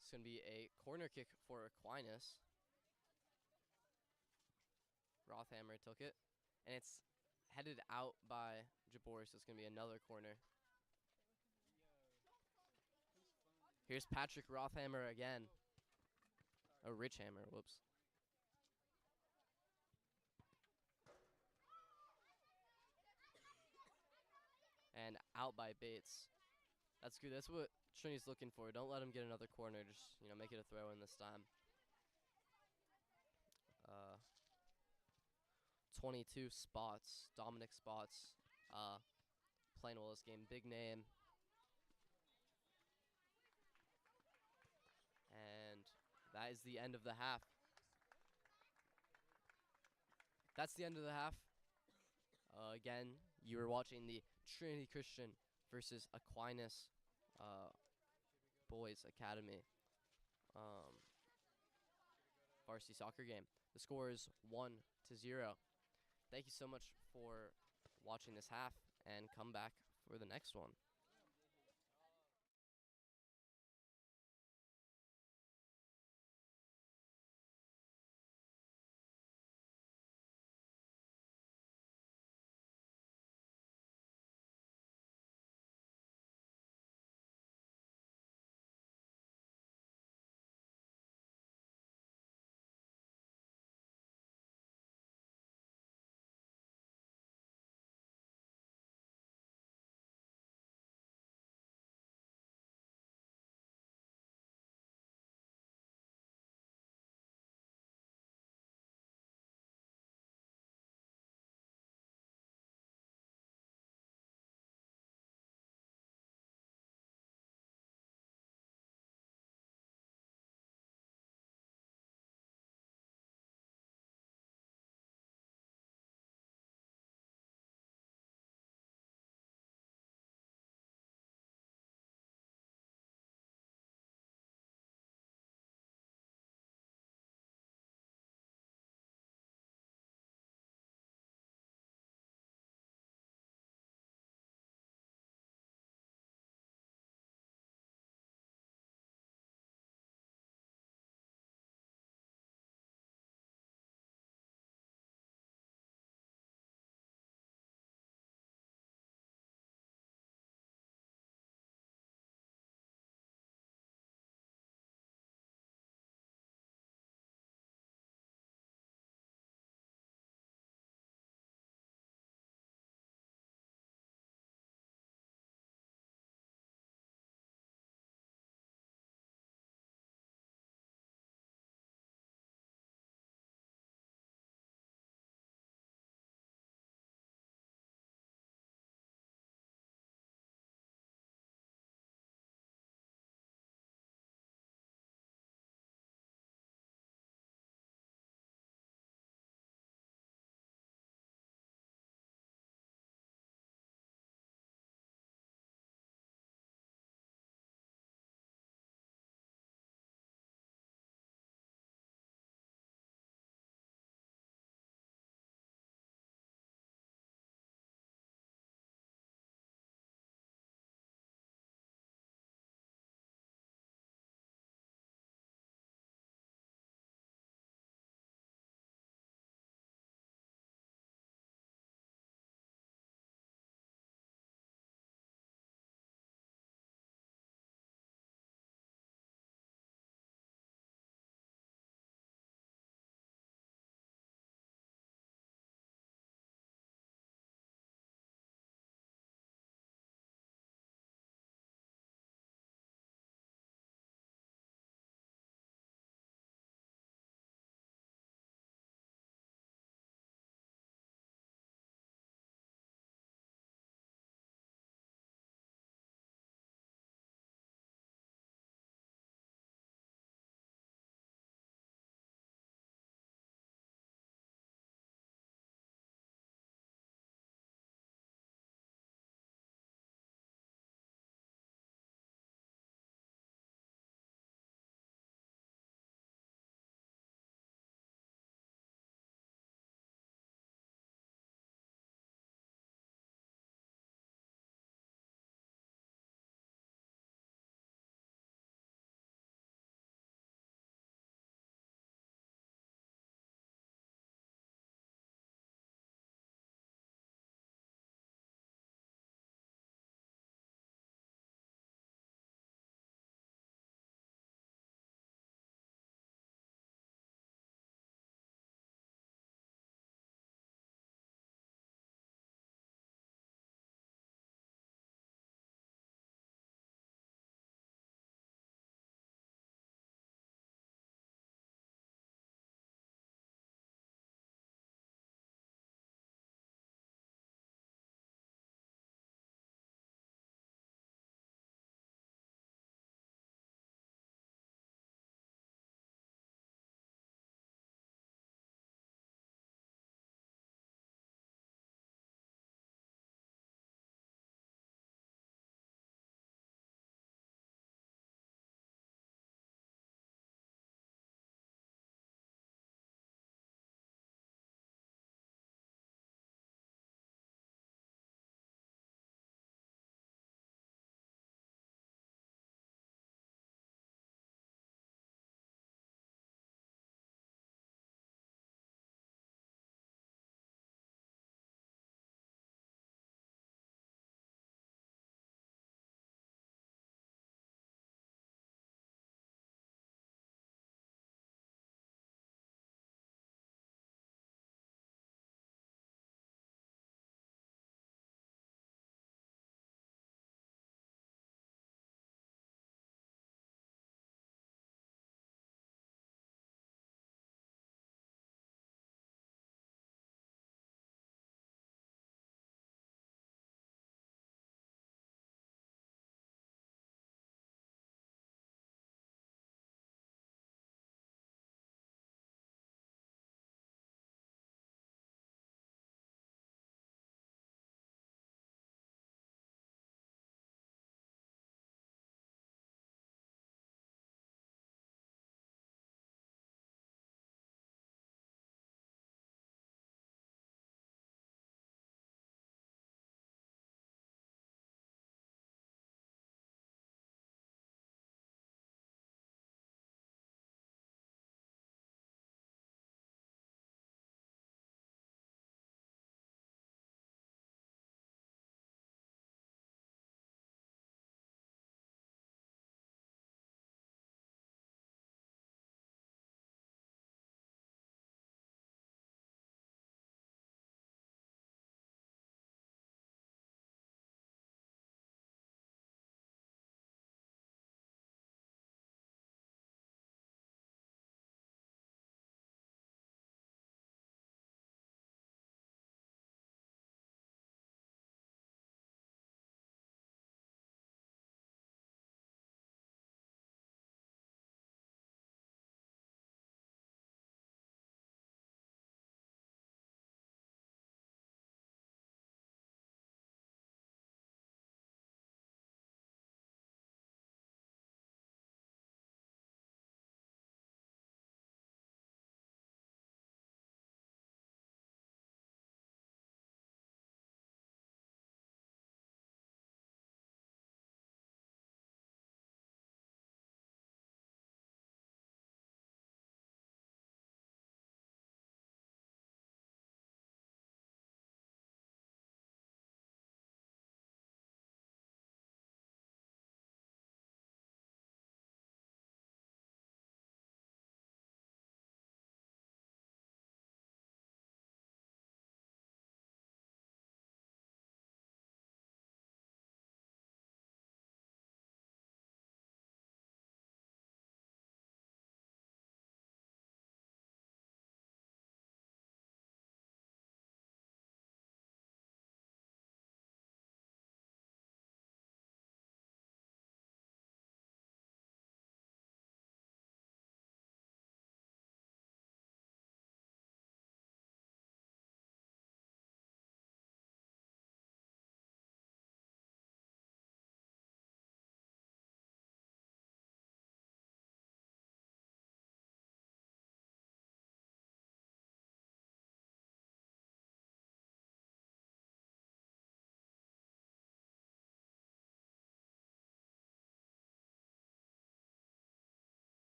It's going to be a corner kick for Aquinas. Rothammer took it, and it's headed out by Jabor, so it's going to be another corner. Here's Patrick Rothammer again. Oh, Rich Hammer, whoops. And out by Bates. That's good. That's what Trinity's looking for. Don't let him get another corner. Just, make it a throw in this time. 22 spots. Dominic Spots. Playing well this game. Big name. And that is the end of the half. That's the end of the half. Again, you were watching the Trinity Christian versus Aquinas Boys Academy varsity soccer game. The score is 1-0. Thank you so much for watching this half, and come back for the next one.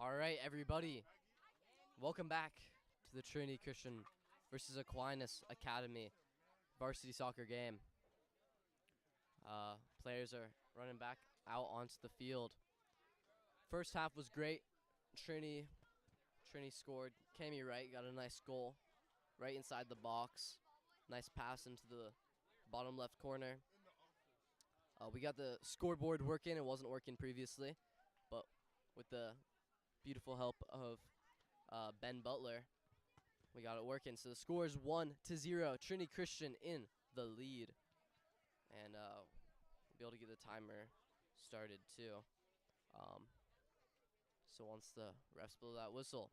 All right, everybody. Welcome back to the Trinity Christian versus Aquinas Academy varsity soccer game. Players are running back out onto the field. First half was great. Trinity scored. Cammy Wright got a nice goal right inside the box. Nice pass into the bottom left corner. We got the scoreboard working. It wasn't working previously, but with the beautiful help of Ben Butler, we got it working. So the score is 1-0. Trinity Christian in the lead. And we'll be able to get the timer started too. So once the refs blow that whistle.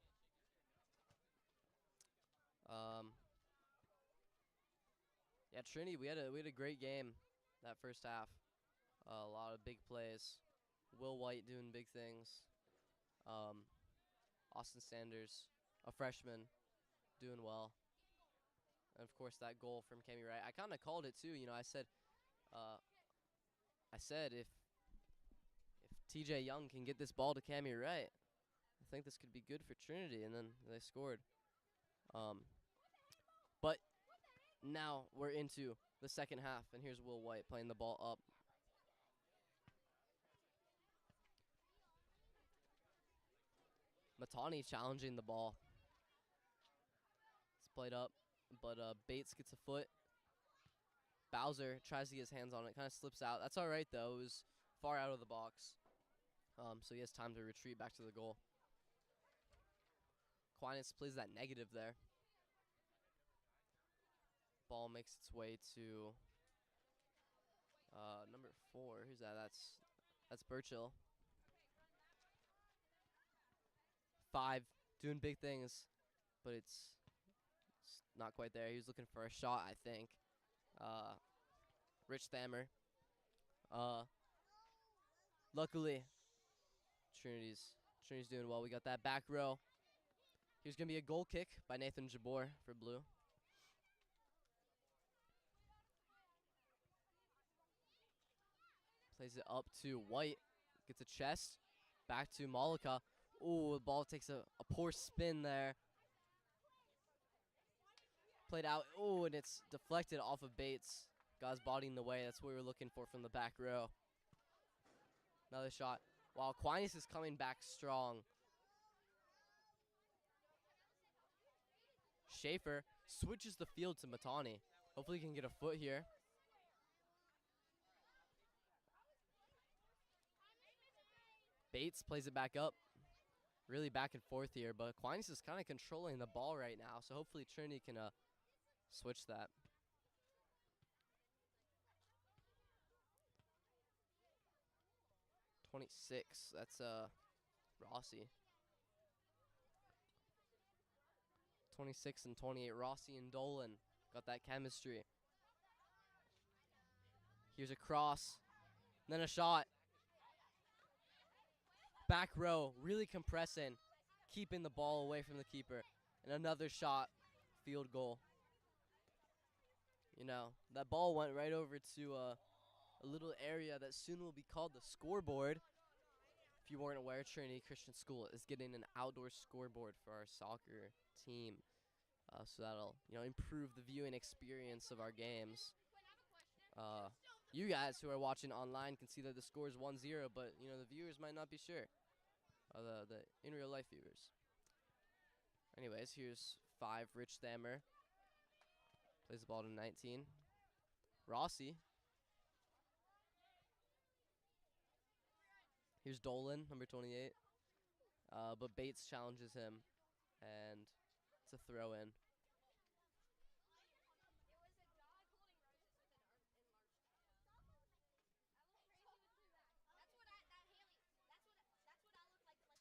Yeah, Trinity, we had a great game that first half. A lot of big plays. Will White doing big things. Austin Sanders, a freshman, doing well. And of course that goal from Cammy Wright. I kind of called it too. You know, I said if TJ Young can get this ball to Cammy Wright, I think this could be good for Trinity. And then they scored. But now we're into the second half, and here's Will White playing the ball up. Matani challenging the ball. It's played up, but Bates gets a foot. Bowser tries to get his hands on it, kind of slips out. That's all right, though. It was far out of the box, so he has time to retreat back to the goal. Aquinas plays that negative there. Ball makes its way to number 4. Who's that? That's Burchill. 5 doing big things, but it's not quite there. He was looking for a shot, I think. Rich Thammer. Luckily, Trinity's doing well. We got that back row. Here's going to be a goal kick by Nathan Jabor for blue. Plays it up to White. Gets a chest. Back to Malika. Ooh, the ball takes a poor spin there. Played out. Ooh, and it's deflected off of Bates. Got his body in the way. That's what we were looking for from the back row. Another shot. While Aquinas is coming back strong. Schaefer switches the field to Matani. Hopefully he can get a foot here. Bates plays it back up. Really back and forth here, but Aquinas is kind of controlling the ball right now, so hopefully Trinity can switch that. .26, that's Rossi. 26 and 28, Rossi and Dolan got that chemistry. Here's a cross, then a shot. Back row, really compressing, keeping the ball away from the keeper. And another shot, field goal. You know, that ball went right over to a little area that soon will be called the scoreboard. If you weren't aware, Trinity Christian School is getting an outdoor scoreboard for our soccer team. So that'll, you know, improve the viewing experience of our games. You guys who are watching online can see that the score is 1-0, but, you know, the viewers might not be sure. The in real life viewers. Anyways, here's 5, Rich Thammer. Plays the ball to 19. Rossi. Here's Dolan, number 28. But Bates challenges him, and it's a throw in.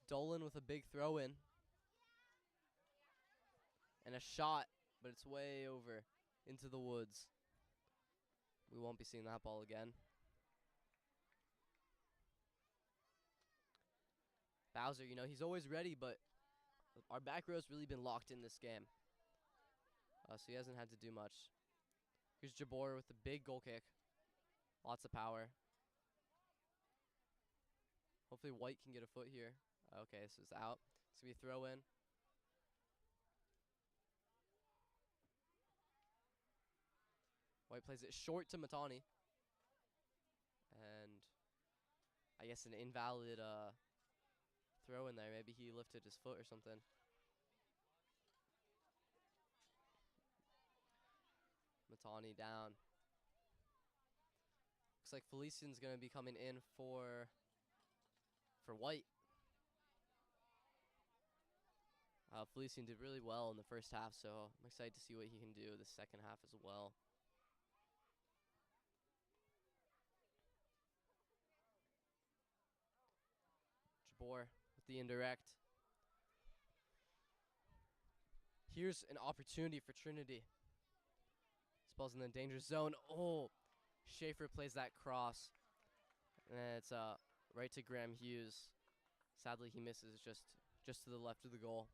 Dolan with a big throw in. And a shot, but it's way over into the woods. We won't be seeing that ball again. Bowser, you know, he's always ready, but our back row's really been locked in this game. So he hasn't had to do much. Here's Jabor with the big goal kick. Lots of power. Hopefully White can get a foot here. Okay, so it's out. It's going to be a throw in. White plays it short to Matani. And I guess an invalid throw in there. Maybe he lifted his foot or something. Matani down. Looks like Felician's going to be coming in for White. Felician did really well in the first half, so I'm excited to see what he can do the second half as well. Jabor with the indirect. Here's an opportunity for Trinity. This ball's in the danger zone. Oh, Schaefer plays that cross. And it's right to Graham Hughes. Sadly, he misses just to the left of the goal.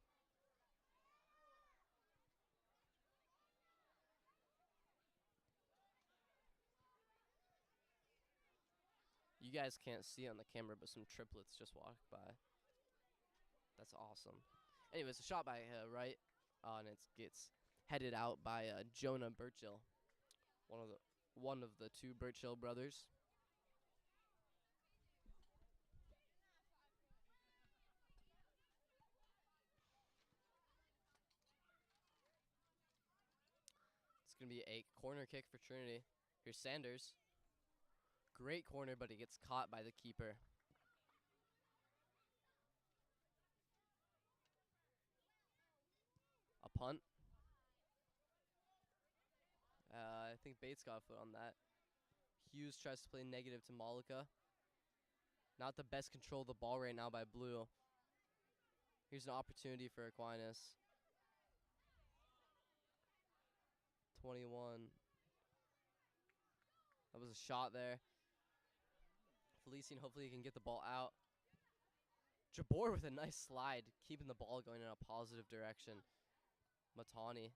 You guys can't see on the camera, but some triplets just walked by. That's awesome. Anyways, a shot by Wright, and it gets headed out by Jonah Birchill, one of the two Birchill brothers. It's gonna be a corner kick for Trinity. Here's Sanders. Great corner, but he gets caught by the keeper. A punt. I think Bates got a foot on that. Hughes tries to play negative to Malika. Not the best control of the ball right now by Blue. Here's an opportunity for Aquinas. 21. That was a shot there. Felician, hopefully he can get the ball out. Jabor with a nice slide, keeping the ball going in a positive direction. Matani.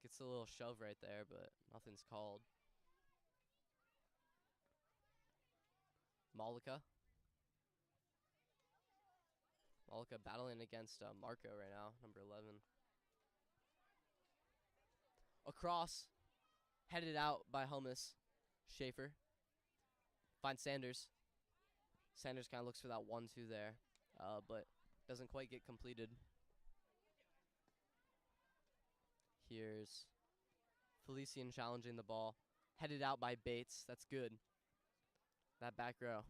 Gets a little shove right there, but nothing's called. Malika. Malika battling against Marco right now, number 11. Across. Headed out by Hummus. Schaefer. Finds Sanders. Sanders kind of looks for that 1-2 there, but doesn't quite get completed. Here's Felician challenging the ball. Headed out by Bates. That's good. That back row.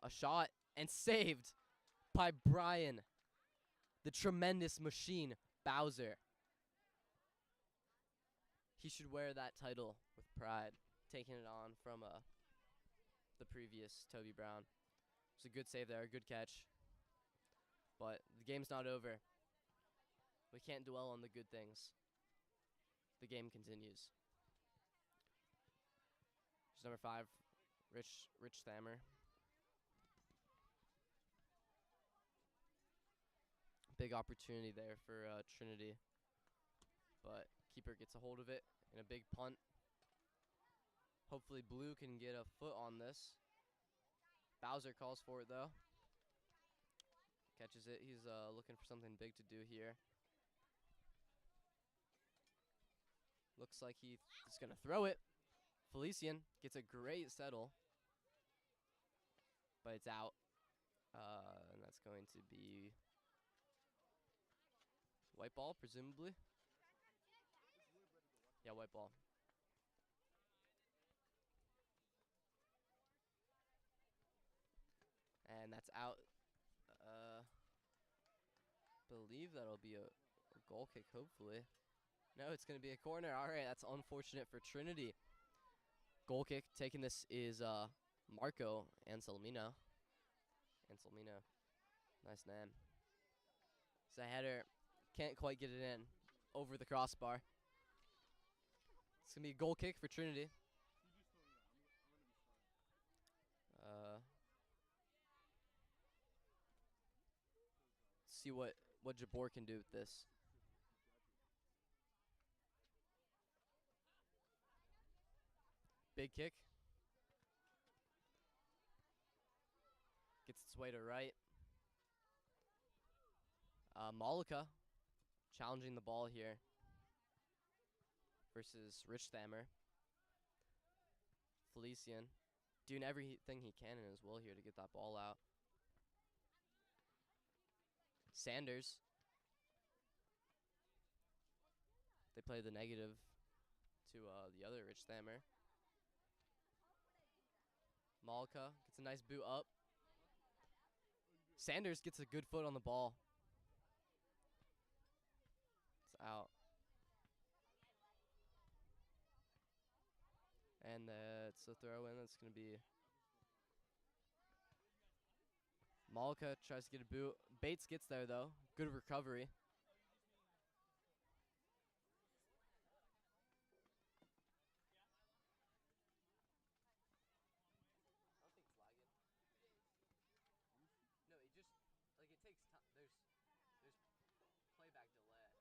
A shot and saved by Brian. The tremendous machine, Bowser. He should wear that title with pride, taking it on from the previous Toby Brown. It's a good save there, a good catch. But the game's not over. We can't dwell on the good things. The game continues. Here's number 5, Rich Thammer. Big opportunity there for Trinity. But keeper gets a hold of it in a big punt. Hopefully Blue can get a foot on this. Bowser calls for it though. Catches it. He's looking for something big to do here. Looks like he's going to throw it. Felician gets a great settle. But it's out. And that's going to be white ball, presumably. Yeah, white ball. And that's out. Believe that'll be a goal kick, hopefully. No, it's going to be a corner. All right, that's unfortunate for Trinity. Goal kick. Taking this is Marco Anselmino. Nice name. It's a header. Can't quite get it in over the crossbar. It's going to be a goal kick for Trinity. See what Jabor can do with this. big kick. Gets its way to right. Malika challenging the ball here versus Rich Thammer. Felician doing everything he can in his will here to get that ball out. Sanders. They play the negative to the other Rich Thammer. Malika gets a nice boot up. Sanders gets a good foot on the ball. It's out. And it's a throw in. That's going to be Malika tries to get a boot. Bates gets there, though. Good recovery. No, it just, like, it takes time. There's playback delay.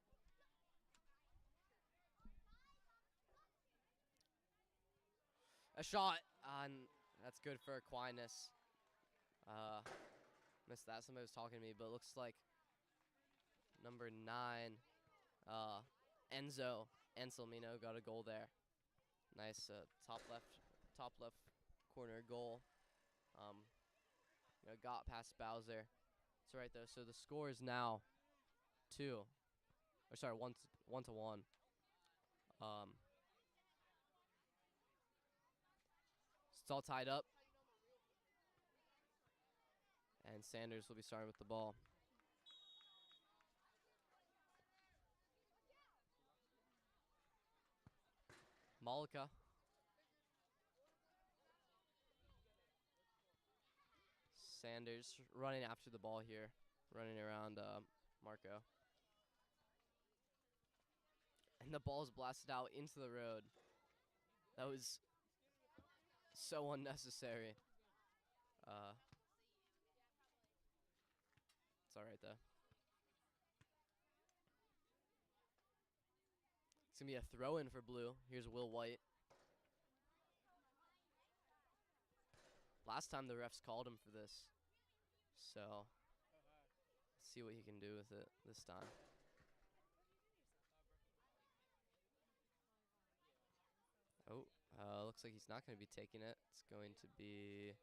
A shot on. That's good for Aquinas. Missed that. Somebody was talking to me, but it looks like number 9, Enzo Anselmino got a goal there. Nice top left corner goal. Got past Bowser. It's right though. So the score is now 1 to 1. It's all tied up. And Sanders will be starting with the ball. Malika. Sanders running after the ball here. Running around Marco. And the ball is blasted out into the road. That was so unnecessary. It's all right, though. It's going to be a throw-in for Blue. Here's Will White. Last time the refs called him for this. So, let's see what he can do with it this time. Oh, looks like he's not going to be taking it. It's going to be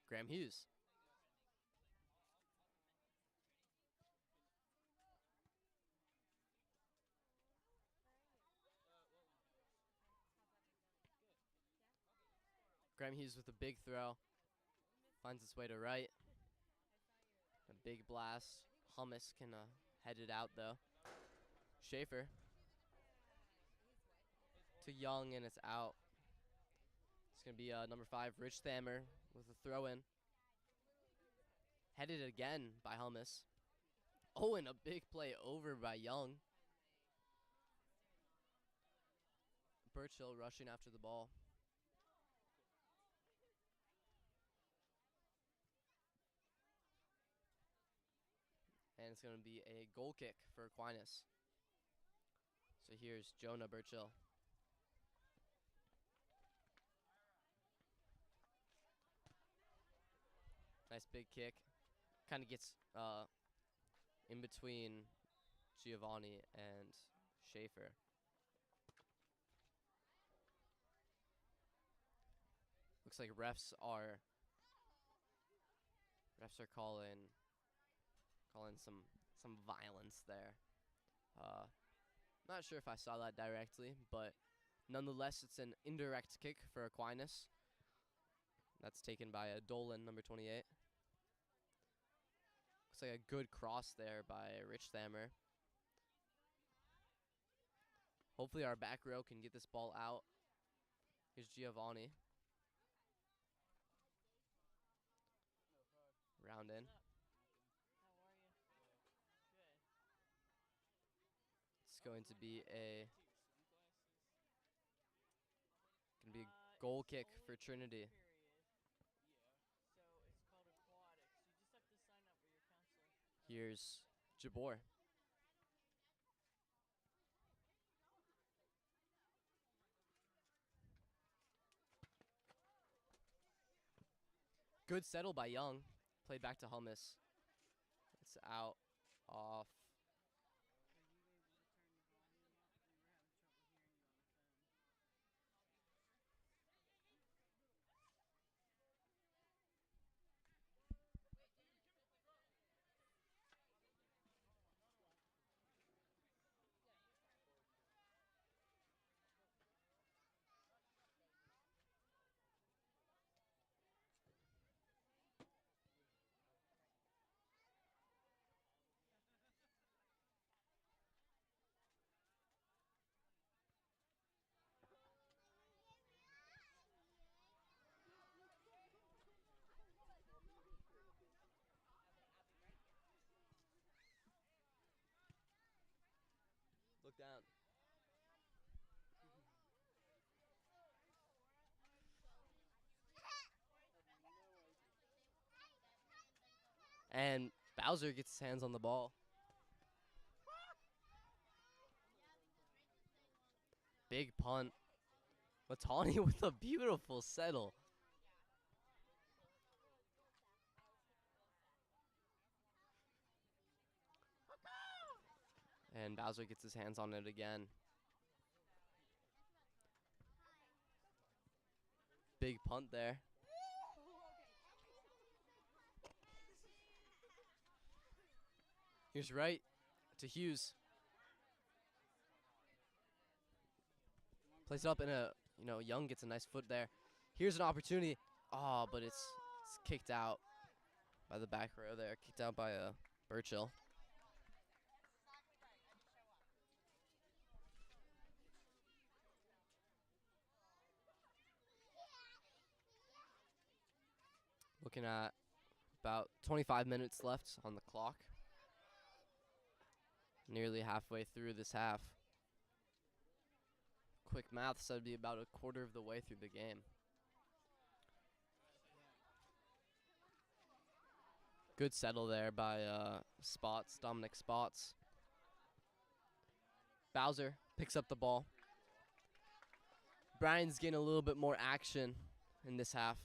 Graham Hughes. Graham Hughes with a big throw. Finds its way to right. A big blast. Hummus can head it out, though. Schaefer. To Young, and it's out. It's going to be number 5, Rich Thammer, with a throw-in. Headed again by Hummus. Oh, and a big play over by Young. Burchill rushing after the ball. And it's going to be a goal kick for Aquinas. So here's Jonah Burchill. Nice big kick. Kind of gets in between Giovanni and Schaefer. Looks like refs are calling some violence there. Not sure if I saw that directly, but nonetheless, it's an indirect kick for Aquinas. That's taken by Dolan, number 28. Looks like a good cross there by Rich Thammer. Hopefully our back row can get this ball out. Here's Giovanni. Round in. It's going to be a goal kick for Trinity. Here's Jabor. Good settle by Young. Played back to Hummus. It's out, off. Are you able to turn your volume up? We were having trouble hearing you on the phone. Look down. And Bowser gets his hands on the ball. Big punt. Matani with a beautiful settle. And Bowser gets his hands on it again. Big punt there. Here's right to Hughes. Plays it up in a, Young gets a nice foot there. Here's an opportunity. Oh, but it's kicked out by the back row there. Kicked out by Burchill. Looking at about 25 minutes left on the clock. Nearly halfway through this half. Quick math said it'd be about a quarter of the way through the game. Good settle there by Dominic Spots. Bowser picks up the ball. Brian's getting a little bit more action in this half,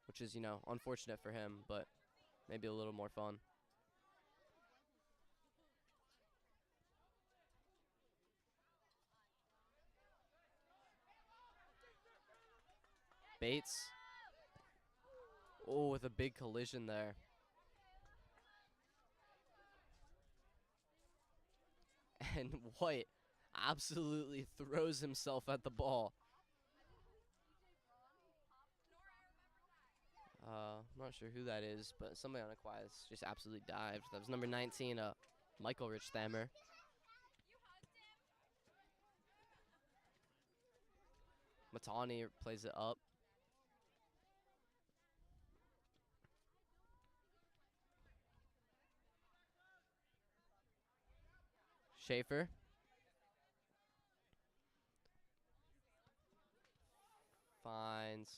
which is, unfortunate for him, but maybe a little more fun. Bates. Oh, with a big collision there. And White absolutely throws himself at the ball. I'm not sure who that is, but somebody on Aquinas just absolutely dived. That was number 19, Michael Richthammer. Matani plays it up. Schaefer. Finds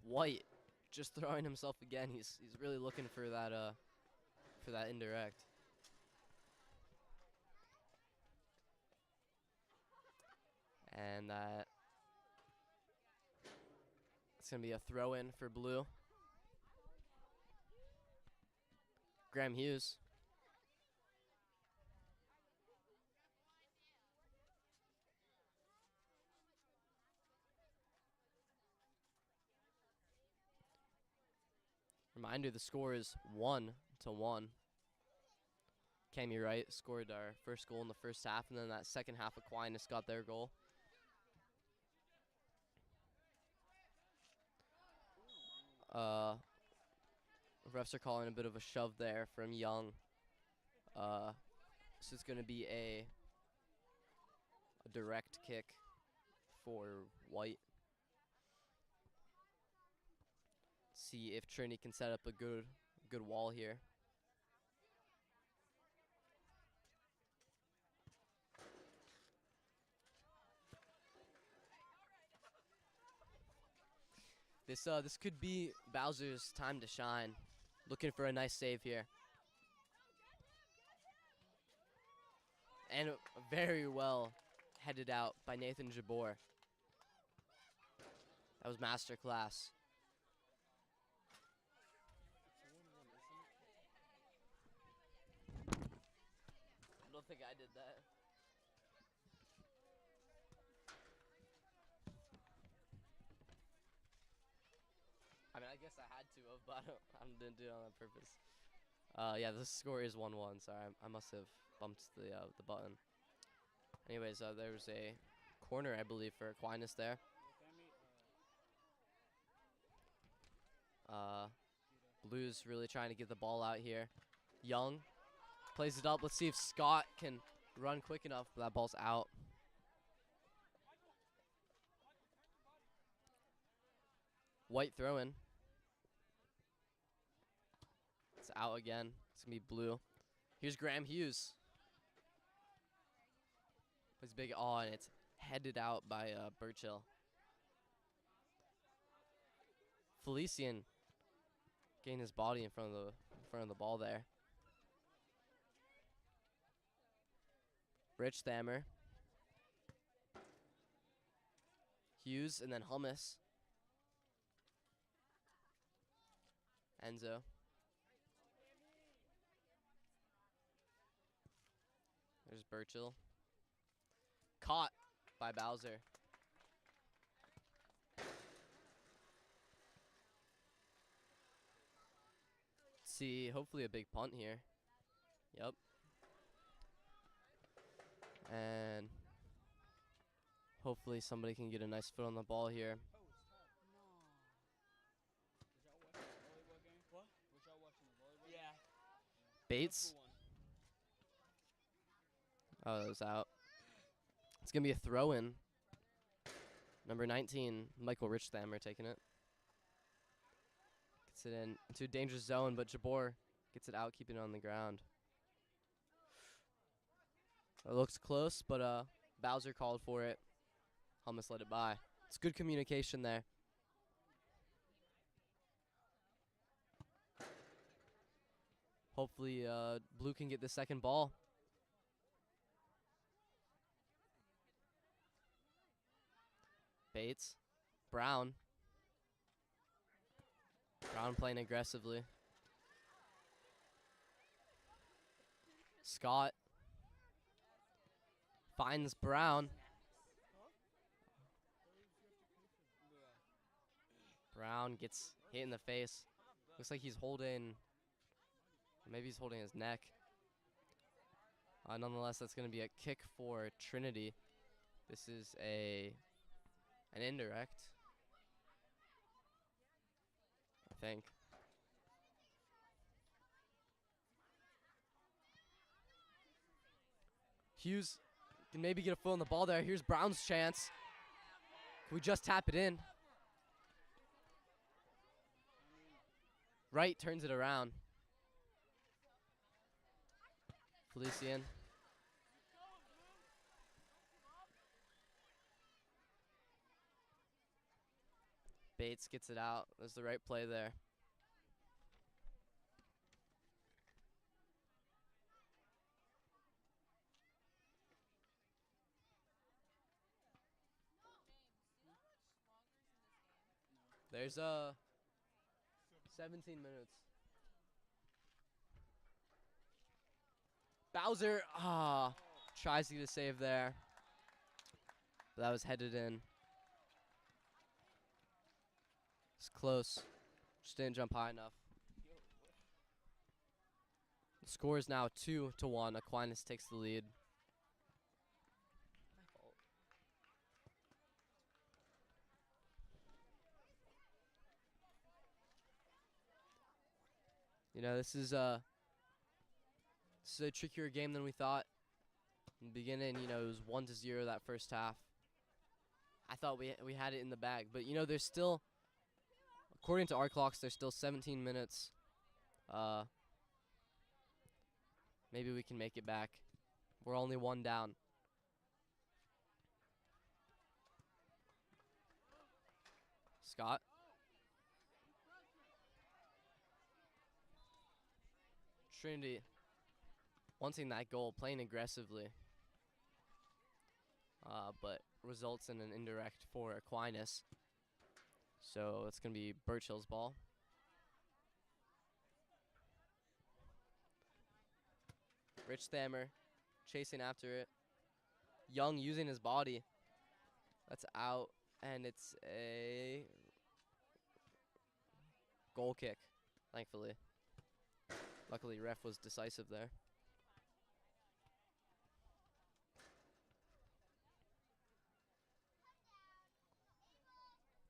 White, just throwing himself again. He's really looking for that indirect. And it's gonna be a throw in for Blue. Graham Hughes. Reminder, the score is 1-1. Cammy Wright scored our first goal in the first half, and then that second half, Aquinas got their goal. Refs are calling a bit of a shove there from Young. So it's going to be a direct kick for White. See if Trinity can set up a good wall here. This could be Bowser's time to shine. Looking for a nice save here. And very well headed out by Nathan Jabor. That was masterclass. think I did that. I mean, I guess I had to have, but I didn't do it on purpose. Yeah, the score is 1-1. Sorry, I must have bumped the button. Anyways, there was a corner, I believe, for Aquinas there. Blues really trying to get the ball out here. Young plays it up. Let's see if Scott can run quick enough, but that ball's out. White throw-in. It's out again. It's going to be blue. Here's Graham Hughes. Plays big aw, and it's headed out by Burchill. Felician getting his body in front of the ball there. Rich Thammer. Hughes, and then Hummus. Enzo. There's Burchill. Caught by Bowser. See, hopefully a big punt here. Yep. And hopefully somebody can get a nice foot on the ball here. Bates. Oh, that was out. It's going to be a throw-in. Number 19, Michael Richthammer taking it. Gets it in into a dangerous zone, but Jabor gets it out, keeping it on the ground. It looks close, but Bowser called for it. Hummus let it by. It's good communication there. Hopefully, Blue can get the second ball. Bates. Brown. Brown playing aggressively. Scott finds Brown. Brown gets hit in the face. Looks like he's holding, maybe he's holding his neck. Nonetheless, that's going to be a kick for Trinity. This is an indirect, I think. Hughes can maybe get a foot on the ball there. Here's Brown's chance. Can we just tap it in? Wright turns it around. Felician. Bates gets it out. That's the right play there. There's 17 minutes. Bowser tries to get a save there. But that was headed in. It's close. Just didn't jump high enough. The score is now 2-1. Aquinas takes the lead. You know, this is a trickier game than we thought. In the beginning, you know, it was 1-0 that first half. I thought we had it in the bag, but you know, there's still, according to our clocks, there's still 17 minutes. Maybe we can make it back. We're only one down. Scott. Trinity wanting that goal, playing aggressively. But results in an indirect for Aquinas. So it's going to be Burchill's ball. Rich Thammer chasing after it. Young using his body. That's out, and it's a goal kick, thankfully. Luckily, ref was decisive there.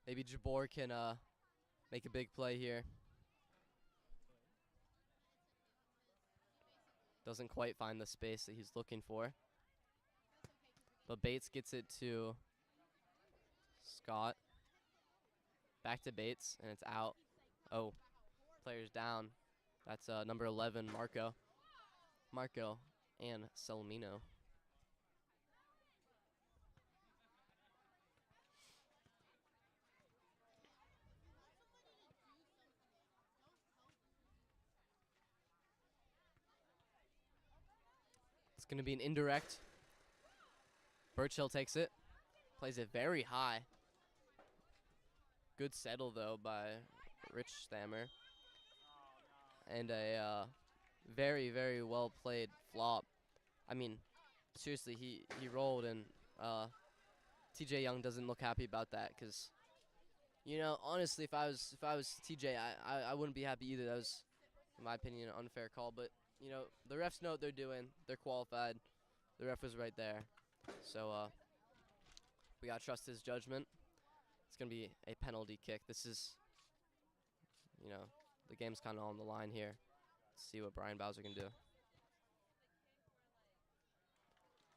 Maybe Jabor can make a big play here. Doesn't quite find the space that he's looking for. But Bates gets it to Scott. Back to Bates, and it's out. Oh, player's down. That's number 11, Marco. Marco and Salamino. It's going to be an indirect. Birchill takes it. Plays it very high. Good settle, though, by Rich Stammer. And a very, very well played flop. I mean, seriously, he rolled, and TJ Young doesn't look happy about that because, you know, honestly, if I was TJ, I wouldn't be happy either. That was, in my opinion, an unfair call. But, you know, the refs know what they're doing. They're qualified. The ref was right there. So we got to trust his judgment. It's going to be a penalty kick. This is, you know, the game's kind of on the line here. Let's see what Brian Bowser can do.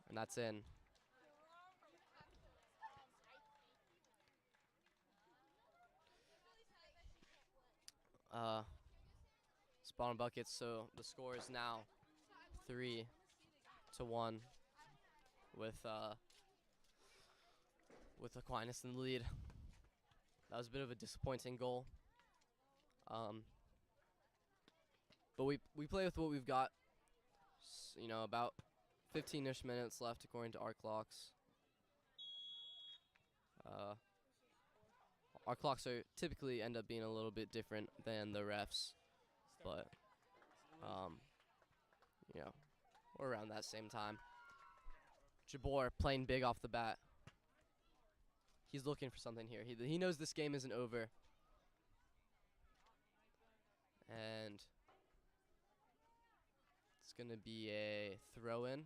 And that's in. Spawn buckets, so the score is now 3-1 with Aquinas in the lead. That was a bit of a disappointing goal. But we play with what we've got. You know, about 15-ish minutes left according to our clocks. Our clocks are typically end up being a little bit different than the refs, but you know, we're around that same time. Jabor playing big off the bat. He's looking for something here. He knows this game isn't over. And it's going to be a throw-in.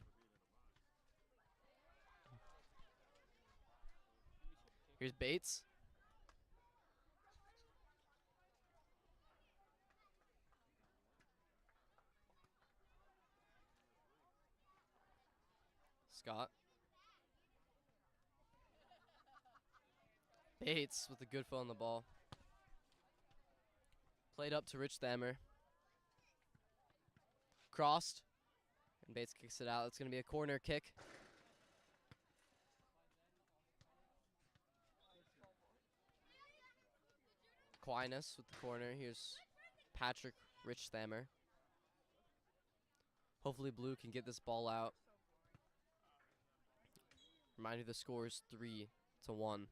Here's Bates. Scott. Bates with a good foot on the ball. Played up to Rich Thammer. Crossed. And Bates kicks it out. It's going to be a corner kick. Aquinas with the corner. Here's Patrick Rich Thammer. Hopefully Blue can get this ball out. Remind you the score is 3-1.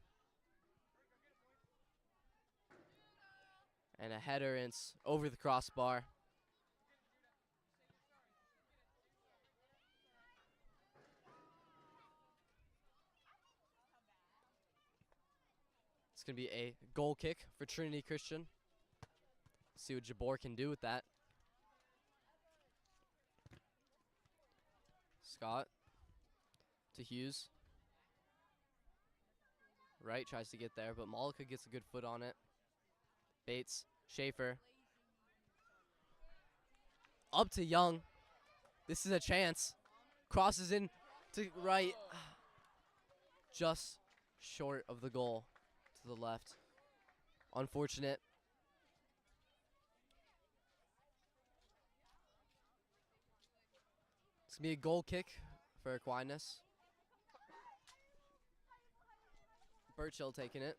And a header, and it's over the crossbar. It's going to be a goal kick for Trinity Christian. See what Jabor can do with that. Scott to Hughes. Wright tries to get there, but Malika gets a good foot on it. Bates, Schaefer. Up to Young. This is a chance. Crosses in to Wright. Just short of the goal to the left. Unfortunate. It's going to be a goal kick for Aquinas. Birchill taking it.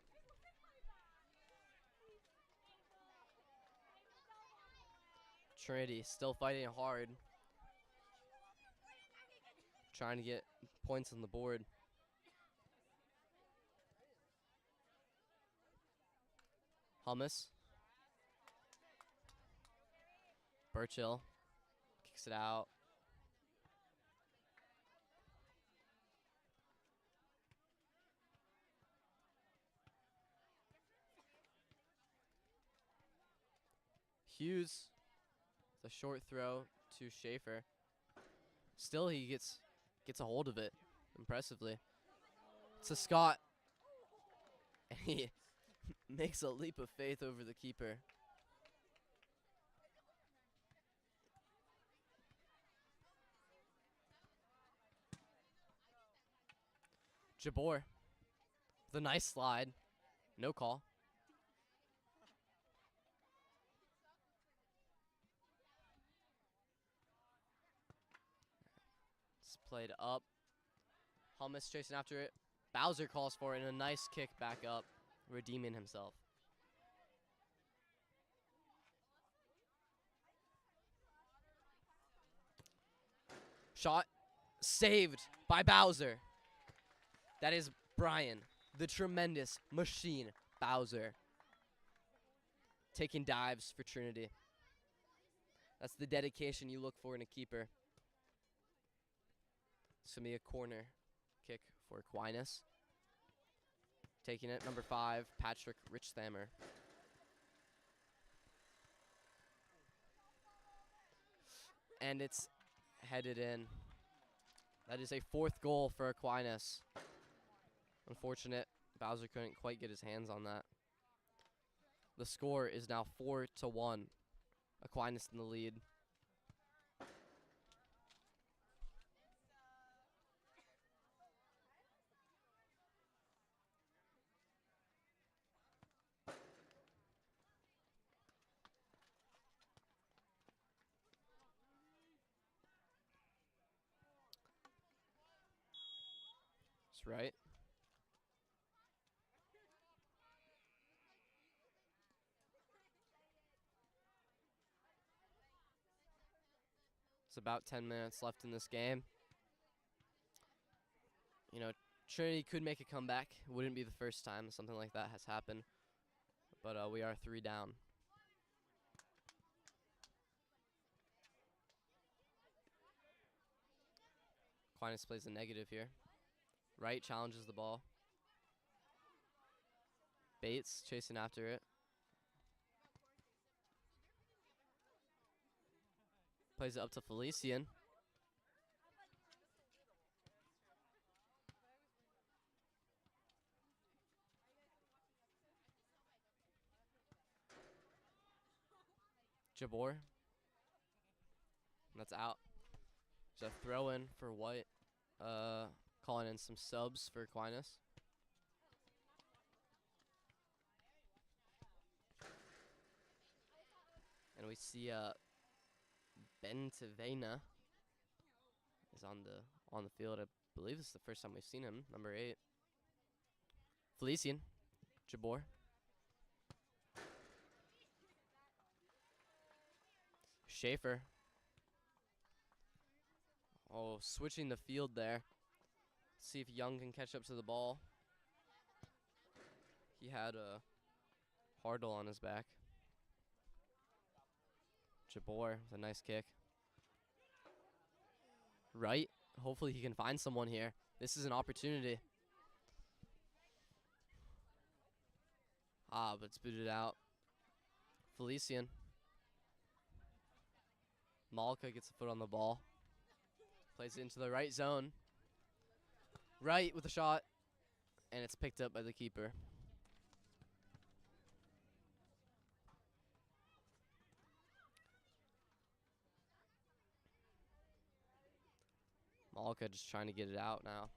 Trinity still fighting hard. Trying to get points on the board. Hummus. Birchill kicks it out. Hughes, the short throw to Schaefer. Still, he gets a hold of it impressively. To Scott. And he makes a leap of faith over the keeper. Jabor. The nice slide. No call. It's played up. Hummus chasing after it. Bowser calls for it, and a nice kick back up, redeeming himself. Shot saved by Bowser. That is Brian, the tremendous machine Bowser, taking dives for Trinity. That's the dedication you look for in a keeper. It's going to be a corner kick for Aquinas. Taking it, number 5, Patrick Richthammer. And it's headed in. That is a 4th goal for Aquinas. Unfortunate, Bowser couldn't quite get his hands on that. The score is now 4-1. Aquinas in the lead. That's right. It's about 10 minutes left in this game. You know, Trinity could make a comeback. It wouldn't be the first time something like that has happened. But we are 3 down. Aquinas plays a negative here. Wright challenges the ball. Bates chasing after it. Plays it up to Felician. Jabor. That's out. There's a throw in for White. Calling in some subs for Aquinas. And we see Ben Tavena is on the field. I believe this is the first time we've seen him. Number 8. Felician. Jabor. Schaefer. Oh, switching the field there. See if Young can catch up to the ball. He had a Hardle on his back. Jabor with a nice kick. Right. Hopefully he can find someone here. This is an opportunity. But it's booted out. Felician. Malka gets a foot on the ball. Plays it into the right zone. Right with a shot. And it's picked up by the keeper. Malka just trying to get it out now.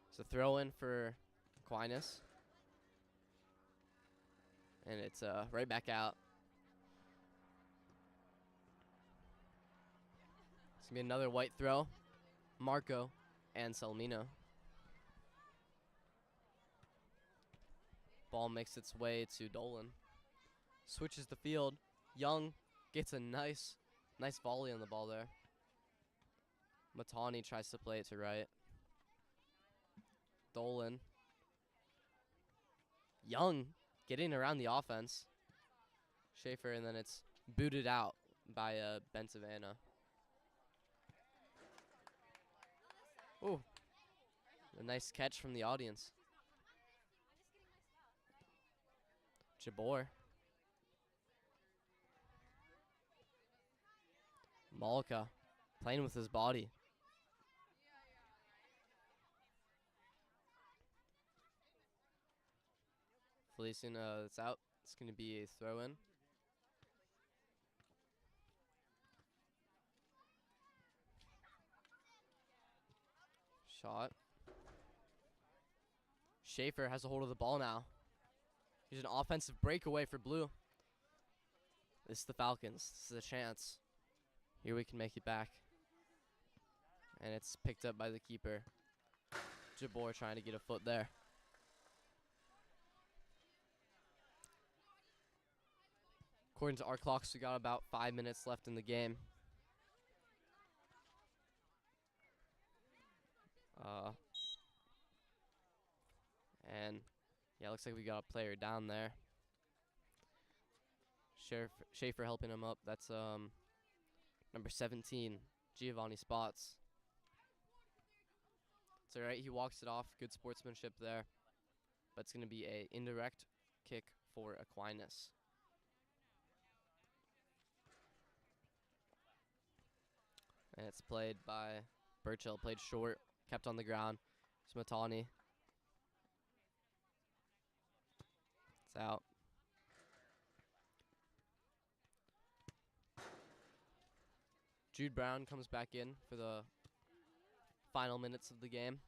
It's a throw in for Aquinas. And it's right back out. It's going to be another White throw. Marco and Salmino. Ball makes its way to Dolan. Switches the field. Young gets a nice volley on the ball there. Matani tries to play it to right. Dolan. Young getting around the offense. Schaefer, and then it's booted out by Ben Savannah. Ooh. A nice catch from the audience. Jabor. Malka playing with his body. Felician, it's out. It's going to be a throw-in. Shot. Schaefer has a hold of the ball now. Here's an offensive breakaway for Blue. This is the Falcons. This is a chance. Here we can make it back. And it's picked up by the keeper. Jabor trying to get a foot there. According to our clocks, we got about 5 minutes left in the game. And yeah, looks like we got a player down there. Schaefer helping him up. That's number 17, Giovanni Spots. It's all right. He walks it off. Good sportsmanship there. But it's going to be a indirect kick for Aquinas. And it's played by Burchill. Played short. Kept on the ground. Smatani. It's out. Jude Brown comes back in for the final minutes of the game.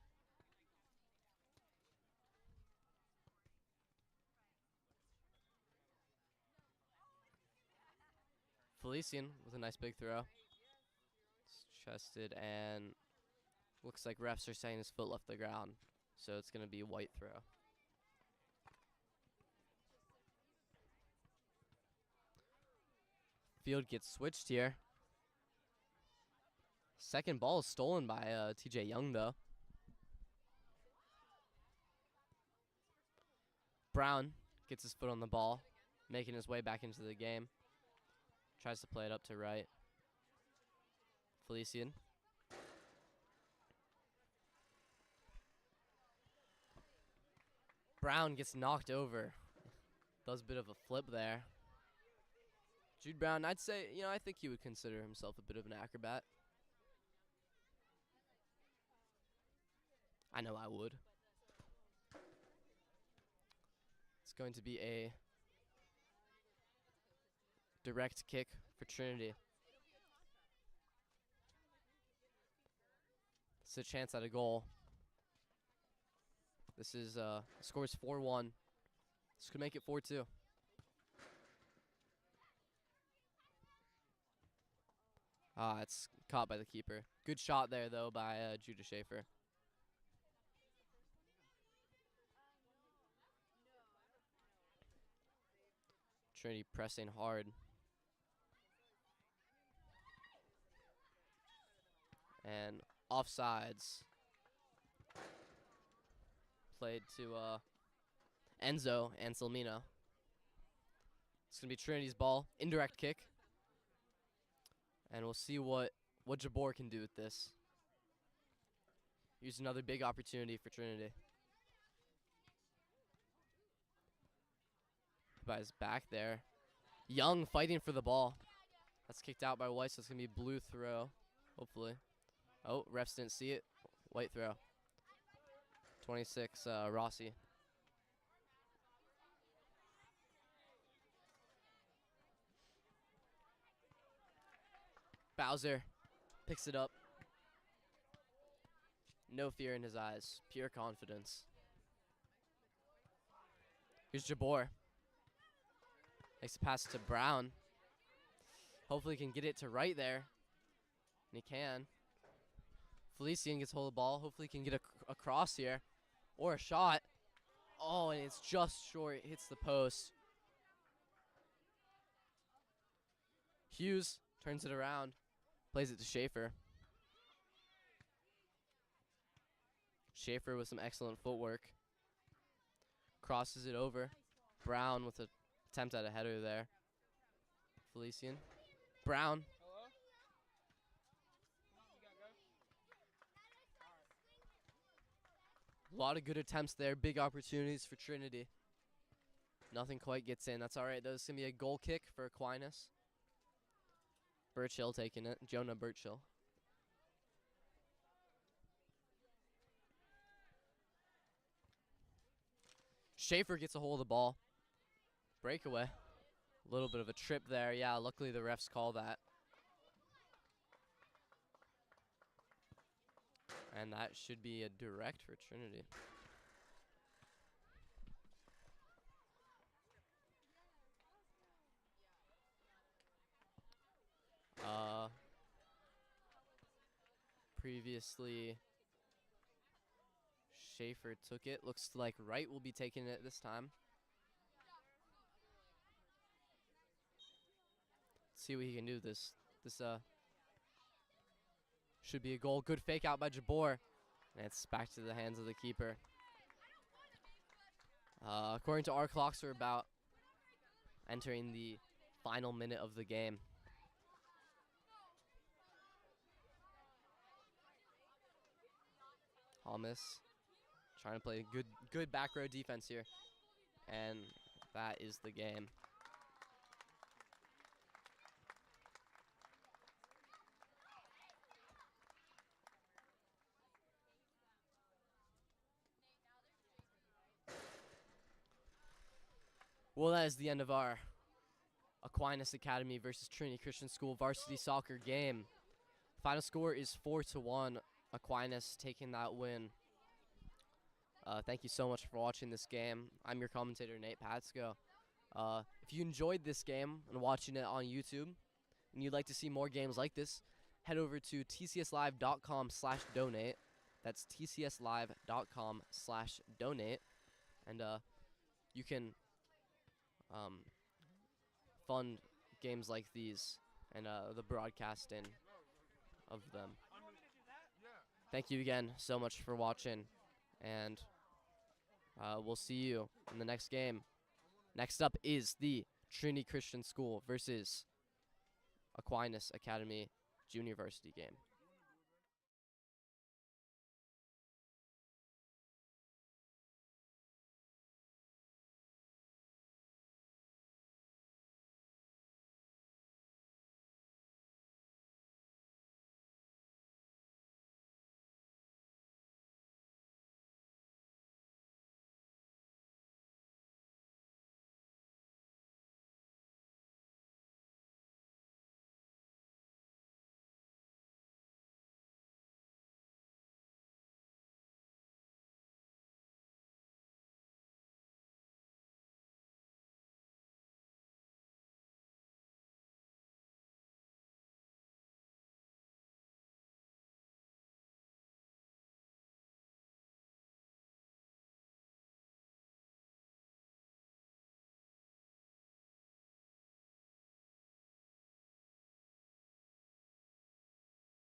Felician with a nice big throw. It's chested, and looks like refs are saying his foot left the ground. So it's going to be a white throw. Field gets switched here. Second ball is stolen by TJ Young, though. Brown gets his foot on the ball, making his way back into the game. Tries to play it up to right. Felician. Brown gets knocked over. Does a bit of a flip there. Jude Brown, I'd say, I think he would consider himself a bit of an acrobat. I know I would. It's going to be a direct kick for Trinity. It's a chance at a goal. This is, score's 4-1. This could make it 4-2. It's caught by the keeper. Good shot there, though, by Judah Schaefer. Trinity pressing hard. And offsides. Played to Enzo Anselmino. It's going to be Trinity's ball. Indirect kick. And we'll see what Jabor can do with this. Here's another big opportunity for Trinity. By his back there. Young fighting for the ball. That's kicked out by White, so it's going to be a blue throw, hopefully. Oh, refs didn't see it. White throw. 26, Rossi. Bowser picks it up. No fear in his eyes. Pure confidence. Here's Jabor. Makes a pass to Brown. Hopefully he can get it to right there. And he can. Felician gets hold of the ball. Hopefully he can get a cross here. Or a shot. Oh, and it's just short. It hits the post. Hughes turns it around. Plays it to Schaefer. Schaefer with some excellent footwork. Crosses it over. Brown with an attempt at a header there. Felician. Brown. A lot of good attempts there. Big opportunities for Trinity. Nothing quite gets in. That's all right. There's going to be a goal kick for Aquinas. Birchill taking it. Jonah Birchill. Schaefer gets a hold of the ball. Breakaway. A little bit of a trip there. Yeah, luckily the refs call that. And that should be a direct for Trinity. Previously, Schaefer took it. Looks like Wright will be taking it this time. See what he can do. This should be a goal. Good fake out by Jabor. And it's back to the hands of the keeper. According to our clocks, we're about entering the final minute of the game. Thomas trying to play good back row defense here. And that is the game. Well, that is the end of our Aquinas Academy versus Trinity Christian School varsity soccer game. Final score is 4-1. Aquinas taking that win. Thank you so much for watching this game. I'm your commentator, Nate Patsko. If you enjoyed this game and watching it on YouTube, and you'd like to see more games like this, head over to tcslive.com/donate. That's tcslive.com/donate. And you can fund games like these and the broadcasting of them. Thank you again so much for watching, and we'll see you in the next game. Next up is the Trinity Christian School versus Aquinas Academy Junior Varsity game.